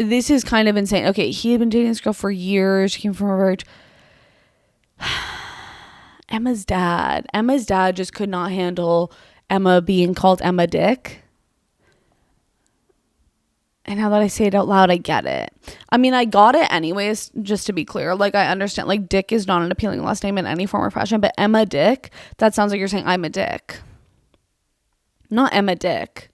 this is kind of insane. Okay, he had been dating this girl for years. She came from a very Emma's dad just could not handle Emma being called Emma Dick. And now that I say it out loud, I get it. I mean, I got it anyways, just to be clear. Like, I understand, like, Dick is not an appealing last name in any form or fashion, but Emma Dick, that sounds like you're saying I'm a dick. Not Emma Dick.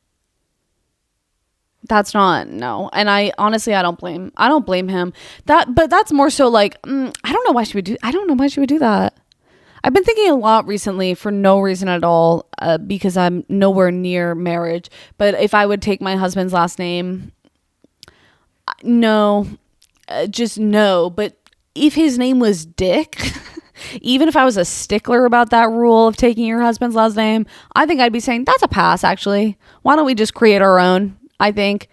That's not, no. And I honestly, I don't blame him. But that's more so like, I don't know why she would do that. I've been thinking a lot recently for no reason at all, because I'm nowhere near marriage. But if I would take my husband's last name, no, just no. But if his name was Dick, even if I was a stickler about that rule of taking your husband's last name, I think I'd be saying that's a pass, actually. Why don't we just create our own? I think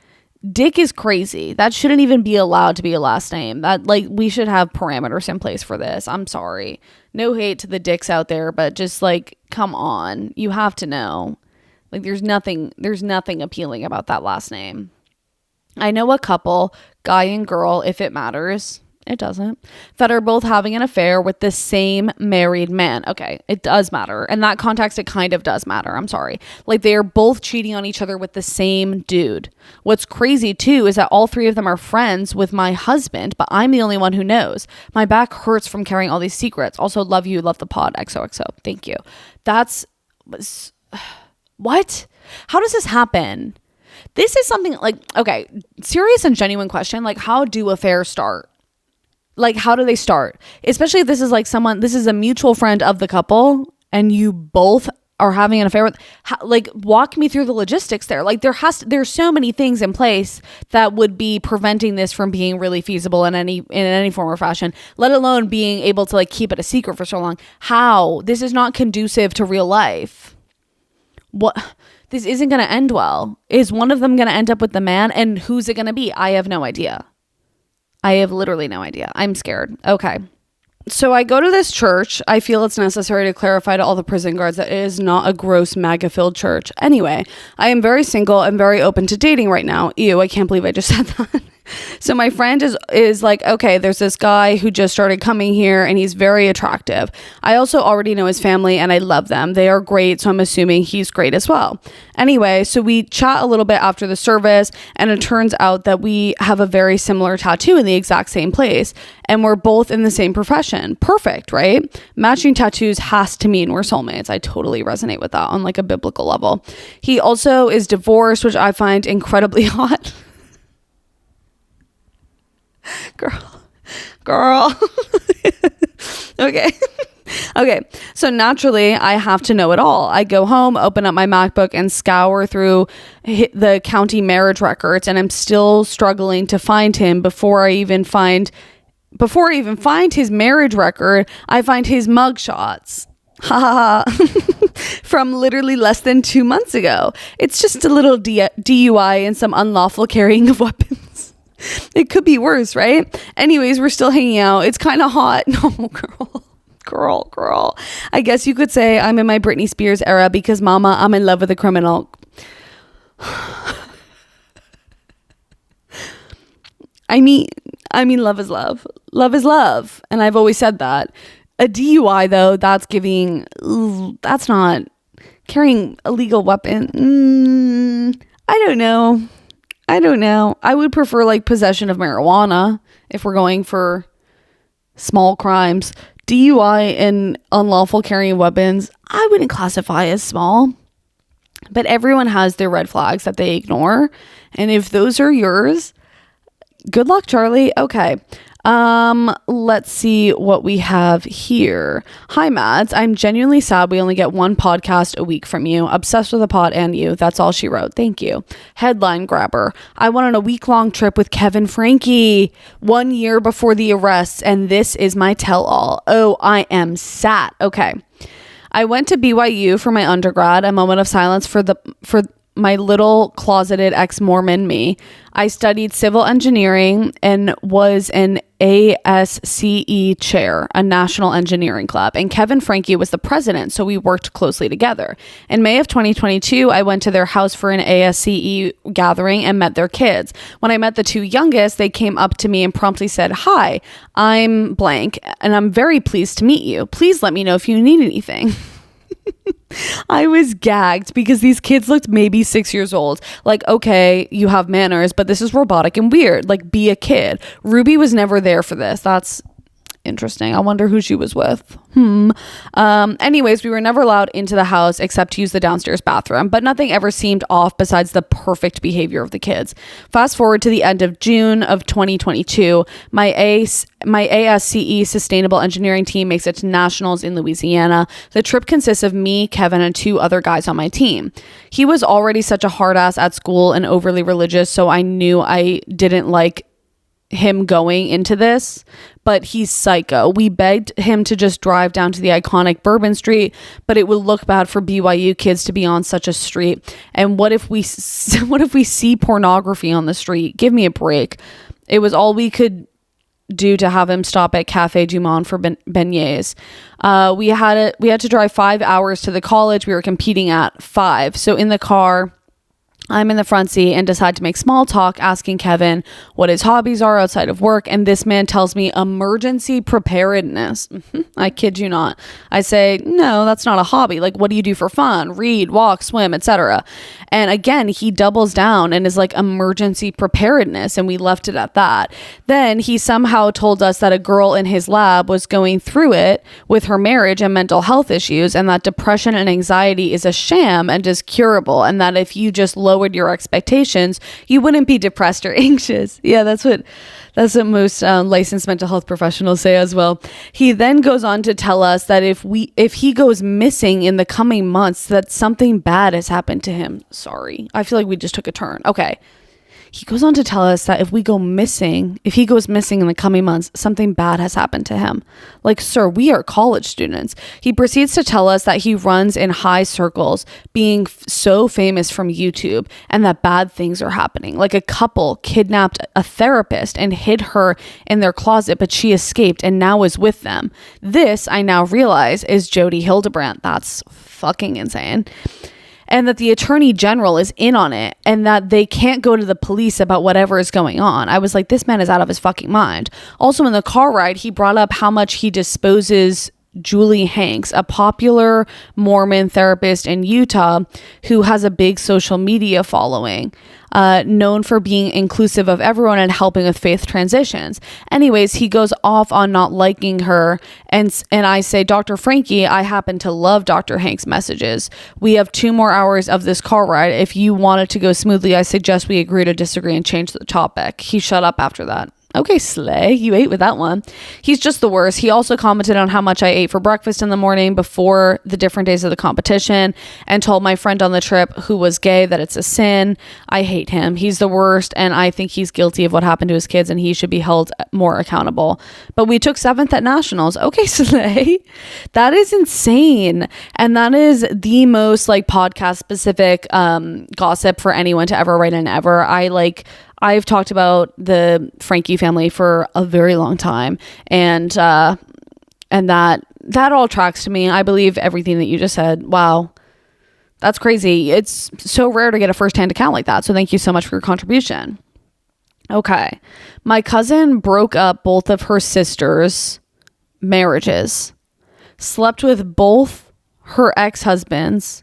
Dick is crazy. That shouldn't even be allowed to be a last name. That, like, we should have parameters in place for this. I'm sorry. No hate to the dicks out there, but just, like, come on. You have to know. Like, there's nothing appealing about that last name. I know a couple, guy and girl, if it matters. It doesn't. That are both having an affair with the same married man. Okay, it does matter. In that context, it kind of does matter. I'm sorry. Like, they are both cheating on each other with the same dude. What's crazy, too, is that all three of them are friends with my husband, but I'm the only one who knows. My back hurts from carrying all these secrets. Also, love you, love the pod, XOXO. Thank you. That's... What? How does this happen? This is something, like, okay, serious and genuine question. Like, how do affairs start? Like, how do they start? Especially if this is like this is a mutual friend of the couple and you both are having an affair with, like, walk me through the logistics there. Like, there's so many things in place that would be preventing this from being really feasible in any form or fashion, let alone being able to, like, keep it a secret for so long. How? This is not conducive to real life. What? This isn't going to end well. Is one of them going to end up with the man? And who's it going to be? I have no idea. I have literally no idea. I'm scared. Okay. So I go to this church. I feel it's necessary to clarify to all the prison guards that it is not a gross MAGA-filled church. Anyway, I am very single and very open to dating right now. Ew, I can't believe I just said that. So my friend is like, okay, there's this guy who just started coming here and he's very attractive. I also already know his family and I love them. They are great, so I'm assuming he's great as well. Anyway, so we chat a little bit after the service and it turns out that we have a very similar tattoo in the exact same place and we're both in the same profession. Perfect, right? Matching tattoos has to mean we're soulmates. I totally resonate with that on, like, a biblical level. He also is divorced, which I find incredibly hot. Girl. Okay. So naturally, I have to know it all. I go home, open up my MacBook, and scour through the county marriage records, and I'm still struggling to find him. Before I even find his marriage record, I find his mugshots. From literally less than 2 months ago. It's just a little DUI and some unlawful carrying of weapons. It could be worse, right? Anyways, we're still hanging out. It's kind of hot. No, girl. I guess you could say I'm in my Britney Spears era because, mama, I'm in love with a criminal. I mean, love is love. Love is love. And I've always said that. A DUI, though, that's not carrying a legal weapon. I don't know. I would prefer, like, possession of marijuana if we're going for small crimes. DUI and unlawful carrying of weapons, I wouldn't classify as small. But everyone has their red flags that they ignore. And if those are yours, good luck, Charlie. Okay. Let's see what we have here. Hi, Mads. I'm genuinely sad we only get one podcast a week from you. Obsessed with the pod and you. That's all she wrote. Thank you. Headline grabber. I went on a week-long trip with Kevin Frankie 1 year before the arrests, and this is my tell-all. Oh, I am sad. Okay. I went to BYU for my undergrad. A moment of silence for my little closeted ex-Mormon me. I studied civil engineering and was an ASCE chair, a national engineering club, and Kevin Franke was the president, so we worked closely together. In May of 2022, I went to their house for an ASCE gathering and met their kids. When I met the two youngest, they came up to me and promptly said, "Hi, I'm blank, and I'm very pleased to meet you. Please let me know if you need anything." I was gagged because these kids looked maybe 6 years old. Like, okay, you have manners, but this is robotic and weird. Like, be a kid. Ruby was never there for this. That's interesting. I wonder who she was with. Anyways, we were never allowed into the house except to use the downstairs bathroom, but nothing ever seemed off besides the perfect behavior of the kids. Fast forward to the end of June of 2022, my ASCE sustainable engineering team makes it to nationals in Louisiana. The trip consists of me, Kevin, and 2 other guys on my team. He was already such a hard ass at school and overly religious, so I knew I didn't like him going into this, but he's psycho. We begged him to just drive down to the iconic Bourbon Street, but it would look bad for BYU kids to be on such a street. And what if we see pornography on the street? Give me a break. It was all we could do to have him stop at Cafe Du Monde for beignets. We had to drive 5 hours to the college we were competing at. 5. So in the car, I'm in the front seat and decide to make small talk, asking Kevin what his hobbies are outside of work. And this man tells me emergency preparedness. I kid you not. I say, no, that's not a hobby. Like, what do you do for fun? Read, walk, swim, etc. And again, he doubles down and is like, emergency preparedness. And we left it at that. Then he somehow told us that a girl in his lab was going through it with her marriage and mental health issues, and that depression and anxiety is a sham and is curable, and that if you just lowered your expectations, you wouldn't be depressed or anxious. Yeah, that's what most licensed mental health professionals say as well. He then goes on to tell us that if he goes missing in the coming months, that something bad has happened to him. Sorry, I feel like we just took a turn. Okay. He goes on to tell us that if he goes missing in the coming months, something bad has happened to him. Like, sir, we are college students. He proceeds to tell us that he runs in high circles, being so famous from YouTube, and that bad things are happening. Like, a couple kidnapped a therapist and hid her in their closet, but she escaped and now is with them. This, I now realize, is Jody Hildebrandt. That's fucking insane. And that the attorney general is in on it, and that they can't go to the police about whatever is going on. I was like, this man is out of his fucking mind. Also, in the car ride, he brought up how much he disposes Julie Hanks, a popular Mormon therapist in Utah who has a big social media following, known for being inclusive of everyone and helping with faith transitions. Anyways, he goes off on not liking her, and I say, Dr. Franke, I happen to love Dr. Hanks' messages. We have 2 more hours of this car ride. If you want it to go smoothly, I suggest we agree to disagree and change the topic. He shut up after that. Okay, Slay, you ate with that one. He's just the worst. He also commented on how much I ate for breakfast in the morning before the different days of the competition, and told my friend on the trip who was gay that it's a sin. I hate him. He's the worst, and I think he's guilty of what happened to his kids, and he should be held more accountable. But we took 7th at nationals. Okay, Slay. That is insane. And that is the most like podcast specific gossip for anyone to ever write in ever. I've talked about the Franke family for a very long time, and that all tracks to me. I believe everything that you just said. Wow, that's crazy. It's so rare to get a first-hand account like that. So thank you so much for your contribution. Okay, my cousin broke up both of her sisters' marriages, slept with both her ex-husbands,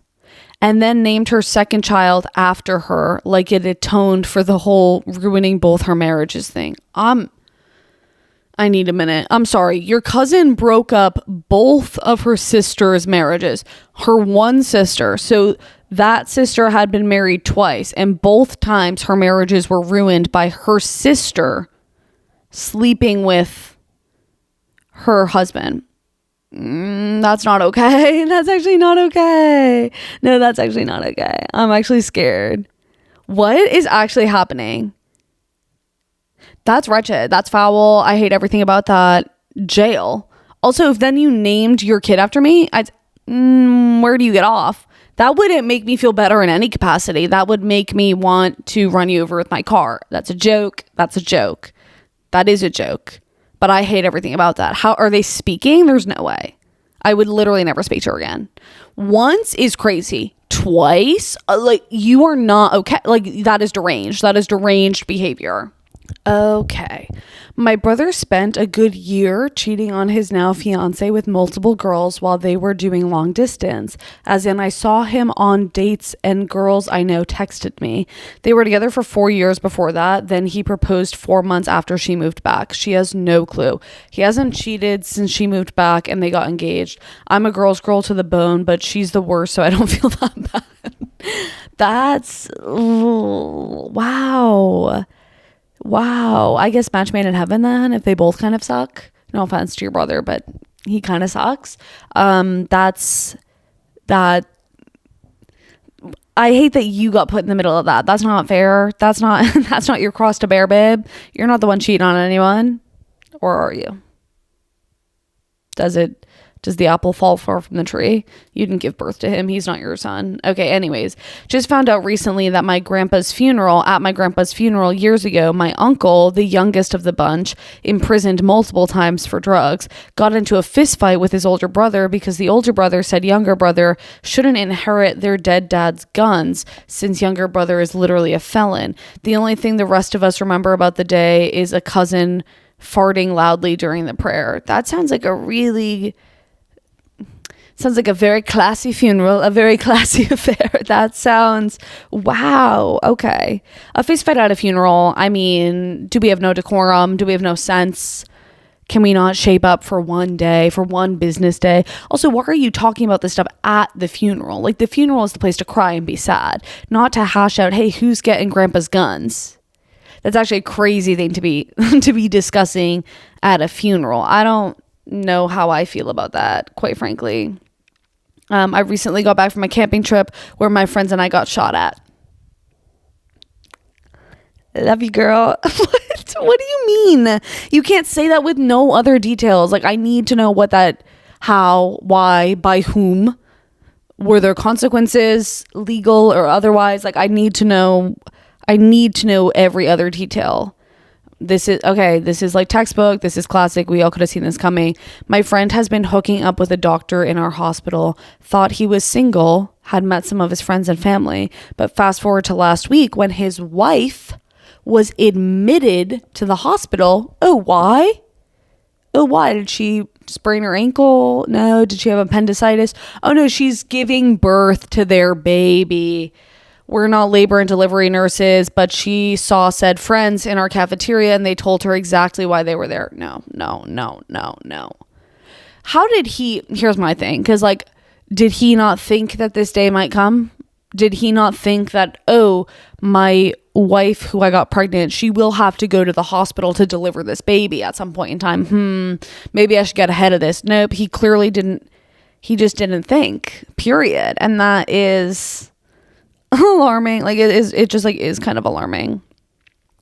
and then named her second child after her, like it atoned for the whole ruining both her marriages thing. I need a minute. I'm sorry. Your cousin broke up both of her sisters' marriages. Her one sister. So that sister had been married twice, and both times her marriages were ruined by her sister sleeping with her husband. That's not okay. That's actually not okay. No, that's actually not okay. I'm actually scared. What is actually happening? That's wretched. That's foul. I hate everything about that. Jail. Also, if then you named your kid after me, where do you get off? That wouldn't make me feel better in any capacity. That would make me want to run you over with my car. That's a joke. That's a joke. That is a joke. But I hate everything about that. How are they speaking? There's no way. I would literally never speak to her again. Once is crazy. Twice? Like, you are not okay. Like, that is deranged. That is deranged behavior. Okay. My brother spent a good year cheating on his now fiance with multiple girls while they were doing long distance. As in, I saw him on dates and girls I know texted me. They were together for 4 years before that. Then he proposed 4 months after she moved back. She has no clue. He hasn't cheated since she moved back and they got engaged. I'm a girl's girl to the bone, but she's the worst, so I don't feel that bad. That's... wow. Wow. I guess match made in heaven then, if they both kind of suck. No offense to your brother, but he kind of sucks. That's that. I hate that you got put in the middle of that. That's not fair. That's not your cross to bear, babe. You're not the one cheating on anyone. Or are you? Does the apple fall far from the tree? You didn't give birth to him. He's not your son. Okay, anyways. Just found out recently that at my grandpa's funeral years ago, my uncle, the youngest of the bunch, imprisoned multiple times for drugs, got into a fist fight with his older brother because the older brother said younger brother shouldn't inherit their dead dad's guns since younger brother is literally a felon. The only thing the rest of us remember about the day is a cousin farting loudly during the prayer. That sounds like a very classy funeral, a very classy affair. That sounds, wow, okay. A fist fight at a funeral, I mean, do we have no decorum? Do we have no sense? Can we not shape up for one day, for one business day? Also, why are you talking about this stuff at the funeral? Like, the funeral is the place to cry and be sad, not to hash out, hey, who's getting grandpa's guns? That's actually a crazy thing to be to be discussing at a funeral. I don't know how I feel about that, quite frankly. I recently got back from a camping trip where my friends and I got shot at. Love you, girl. What do you mean? You can't say that with no other details. Like, I need to know how, why, by whom. Were there consequences, legal or otherwise? Like, I need to know every other detail. This is like textbook. This is classic. We all could have seen this coming. My friend has been hooking up with a doctor in our hospital, thought he was single, had met some of his friends and family. But fast forward to last week when his wife was admitted to the hospital. Oh, why? Oh, why? Did she sprain her ankle? No. Did she have appendicitis? Oh, no, she's giving birth to their baby. We're not labor and delivery nurses, but she saw said friends in our cafeteria and they told her exactly why they were there. No. How did here's my thing. Cause like, did he not think that this day might come? Did he not think that, oh, my wife who I got pregnant, she will have to go to the hospital to deliver this baby at some point in time. Maybe I should get ahead of this. Nope. He clearly didn't. He just didn't think, period. And that is alarming. Like, it just like is kind of alarming.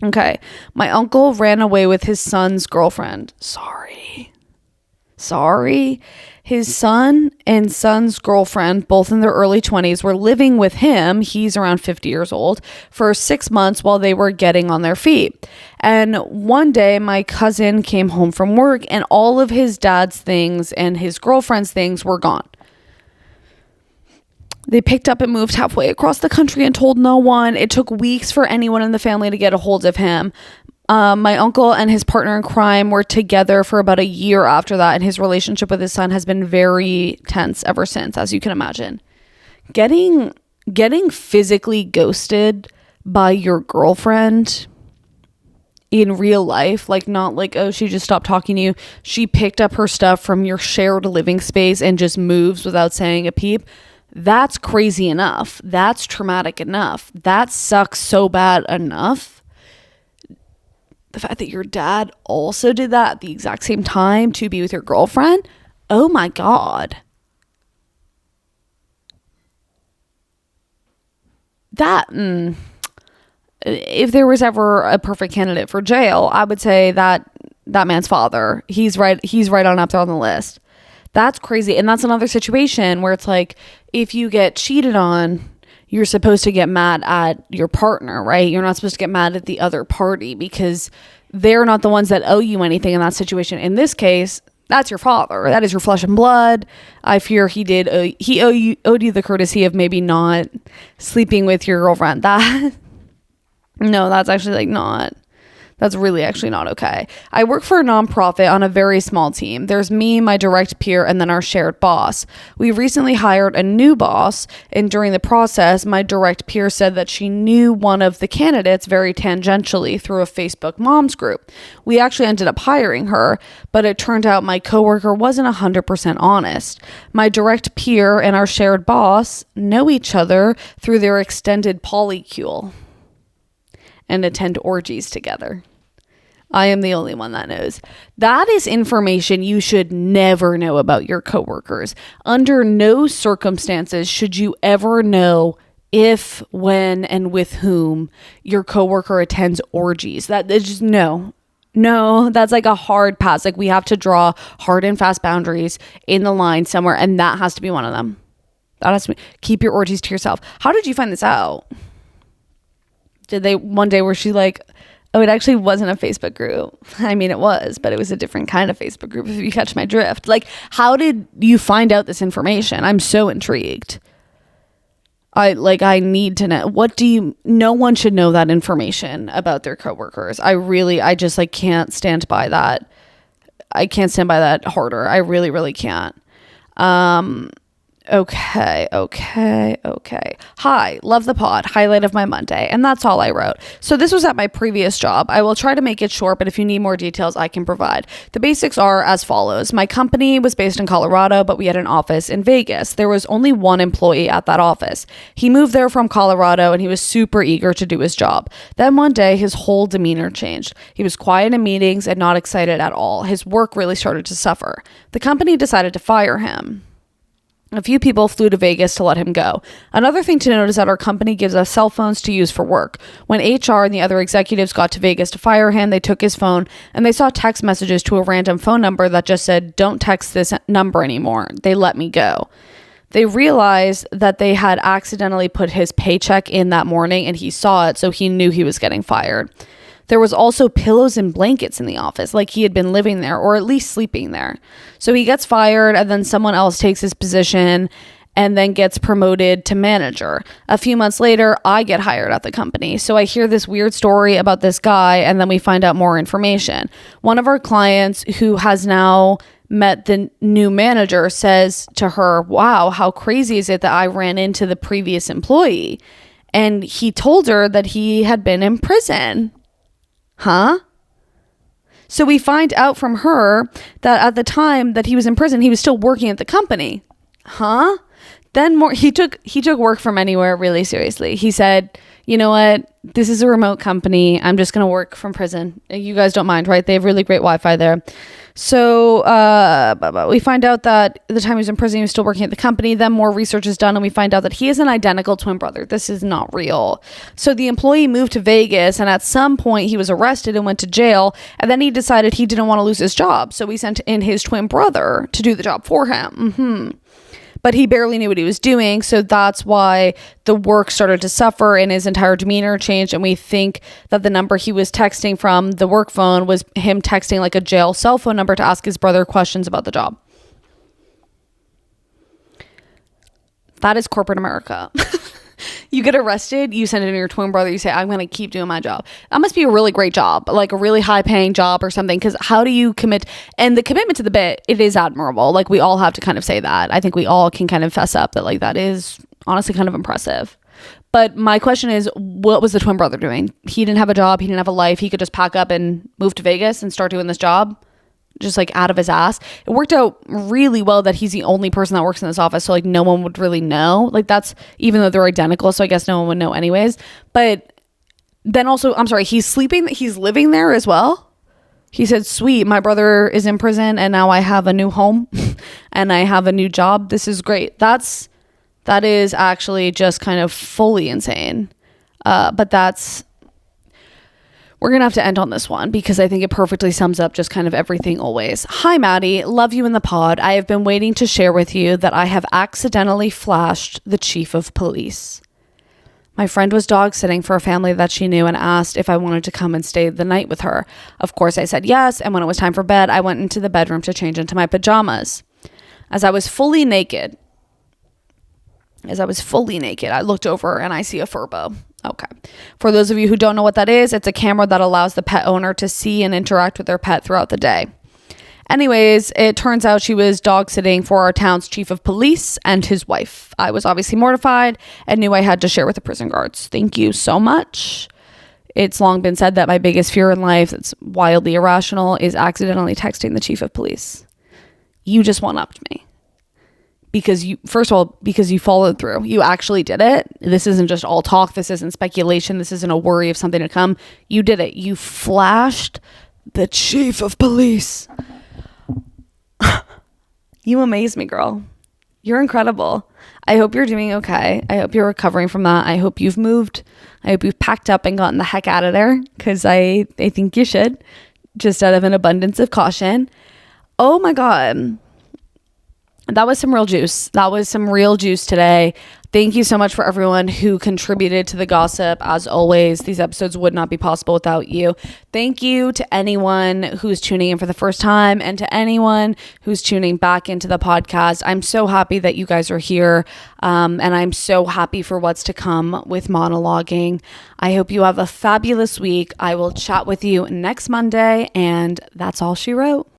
Okay. My uncle ran away with his son's girlfriend. Sorry. His son and son's girlfriend, both in their early 20s, were living with him. He's around 50 years old, for 6 months while they were getting on their feet. And one day my cousin came home from work and all of his dad's things and his girlfriend's things were gone. They picked up and moved halfway across the country and told no one. It took weeks for anyone in the family to get a hold of him. My uncle and his partner in crime were together for about a year after that, and his relationship with his son has been very tense ever since, as you can imagine. Getting physically ghosted by your girlfriend in real life, like not like, oh, she just stopped talking to you. She picked up her stuff from your shared living space and just moves without saying a peep. That's crazy enough. That's traumatic enough. That sucks so bad enough. The fact that your dad also did that at the exact same time to be with your girlfriend. Oh my God. That, if there was ever a perfect candidate for jail, I would say that man's father. He's right on up there on the list. That's crazy. And that's another situation where it's like, if you get cheated on, you're supposed to get mad at your partner, right? You're not supposed to get mad at the other party because they're not the ones that owe you anything in that situation. In this case, that's your father. That is your flesh and blood. I fear he owed you the courtesy of maybe not sleeping with your girlfriend. No, that's actually that's really actually not okay. I work for a nonprofit on a very small team. There's me, my direct peer, and then our shared boss. We recently hired a new boss, and during the process, my direct peer said that she knew one of the candidates very tangentially through a Facebook moms group. We actually ended up hiring her, but it turned out my coworker wasn't 100% honest. My direct peer and our shared boss know each other through their extended polycule and attend orgies together. I am the only one that knows. That is information you should never know about your coworkers. Under no circumstances should you ever know if, when, and with whom your coworker attends orgies. That is just no, that's like a hard pass. Like we have to draw hard and fast boundaries in the line somewhere, and that has to be one of them. That has to be, keep your orgies to yourself. How did you find this out? Did they one day were she like, oh, it actually wasn't a Facebook group? I mean, it was, but it was a different kind of Facebook group, if you catch my drift. Like, how did you find out this information? I'm so intrigued. I need to know. No one should know that information about their coworkers. I just like can't stand by that. I can't stand by that harder. I really, really can't. Okay. Hi, love the pod, highlight of my Monday. And that's all I wrote. So this was at my previous job. I will try to make it short, but if you need more details, I can provide. The basics are as follows. My company was based in Colorado, but we had an office in Vegas. There was only one employee at that office. He moved there from Colorado and he was super eager to do his job. Then one day, his whole demeanor changed. He was quiet in meetings and not excited at all. His work really started to suffer. The company decided to fire him. A few people flew to Vegas to let him go. Another thing to note is that our company gives us cell phones to use for work. When HR and the other executives got to Vegas to fire him, they took his phone and they saw text messages to a random phone number that just said, "Don't text this number anymore." They let me go. They realized that they had accidentally put his paycheck in that morning and he saw it, so he knew he was getting fired. There was also pillows and blankets in the office, like he had been living there or at least sleeping there. So he gets fired and then someone else takes his position and then gets promoted to manager. A few months later, I get hired at the company. So I hear this weird story about this guy and then we find out more information. One of our clients who has now met the new manager says to her, "Wow, how crazy is it that I ran into the previous employee?" And he told her that he had been in prison. Huh? So we find out from her that at the time that he was in prison, he was still working at the company. Huh? Then he took work from anywhere really seriously. He said, "You know what? This is a remote company. I'm just going to work from prison. You guys don't mind, right? They have really great Wi-Fi there." So we find out that at the time he was in prison, he was still working at the company. Then more research is done and we find out that he is an identical twin brother. This is not real. So the employee moved to Vegas and at some point he was arrested and went to jail. And then he decided he didn't want to lose his job. So we sent in his twin brother to do the job for him. But he barely knew what he was doing. So that's why the work started to suffer and his entire demeanor changed. And we think that the number he was texting from the work phone was him texting like a jail cell phone number to ask his brother questions about the job. That is corporate America. You get arrested, you send it to your twin brother, you say, "I'm going to keep doing my job." That must be a really great job, like a really high paying job or something, because how do you commit? And the commitment to the bit, it is admirable. Like we all have to kind of say that. I think we all can kind of fess up that like that is honestly kind of impressive. But my question is, what was the twin brother doing? He didn't have a job. He didn't have a life. He could just pack up and move to Vegas and start doing this job just like out of his ass. It worked out really well that he's the only person that works in this office. So like no one would really know. Like that's, even though they're identical. So I guess no one would know anyways. But then also, I'm sorry, he's living there as well. He said, "Sweet, my brother is in prison and now I have a new home and I have a new job. This is great." That is actually just kind of fully insane. But that's, We're going to have to end on this one because I think it perfectly sums up just kind of everything always. Hi, Maddie. Love you in the pod. I have been waiting to share with you that I have accidentally flashed the chief of police. My friend was dog sitting for a family that she knew and asked if I wanted to come and stay the night with her. Of course, I said yes, and when it was time for bed, I went into the bedroom to change into my pajamas. As I was fully naked, I looked over and I see a furbo. Okay. For those of you who don't know what that is, it's a camera that allows the pet owner to see and interact with their pet throughout the day. Anyways, it turns out she was dog sitting for our town's chief of police and his wife. I was obviously mortified and knew I had to share with the prison guards. Thank you so much. It's long been said that my biggest fear in life that's wildly irrational is accidentally texting the chief of police. You just one-upped me. Because you followed through. You actually did it. This isn't just all talk. This isn't speculation. This isn't a worry of something to come. You did it. You flashed the chief of police. You amaze me, girl. You're incredible. I hope you're doing okay. I hope you're recovering from that. I hope you've moved. I hope you've packed up and gotten the heck out of there, because I think you should, just out of an abundance of caution. Oh my God. That was some real juice. That was some real juice today. Thank you so much for everyone who contributed to the gossip. As always, these episodes would not be possible without you. Thank you to anyone who's tuning in for the first time and to anyone who's tuning back into the podcast. I'm so happy that you guys are here. And I'm so happy for what's to come with monologuing. I hope you have a fabulous week. I will chat with you next Monday, and that's all she wrote.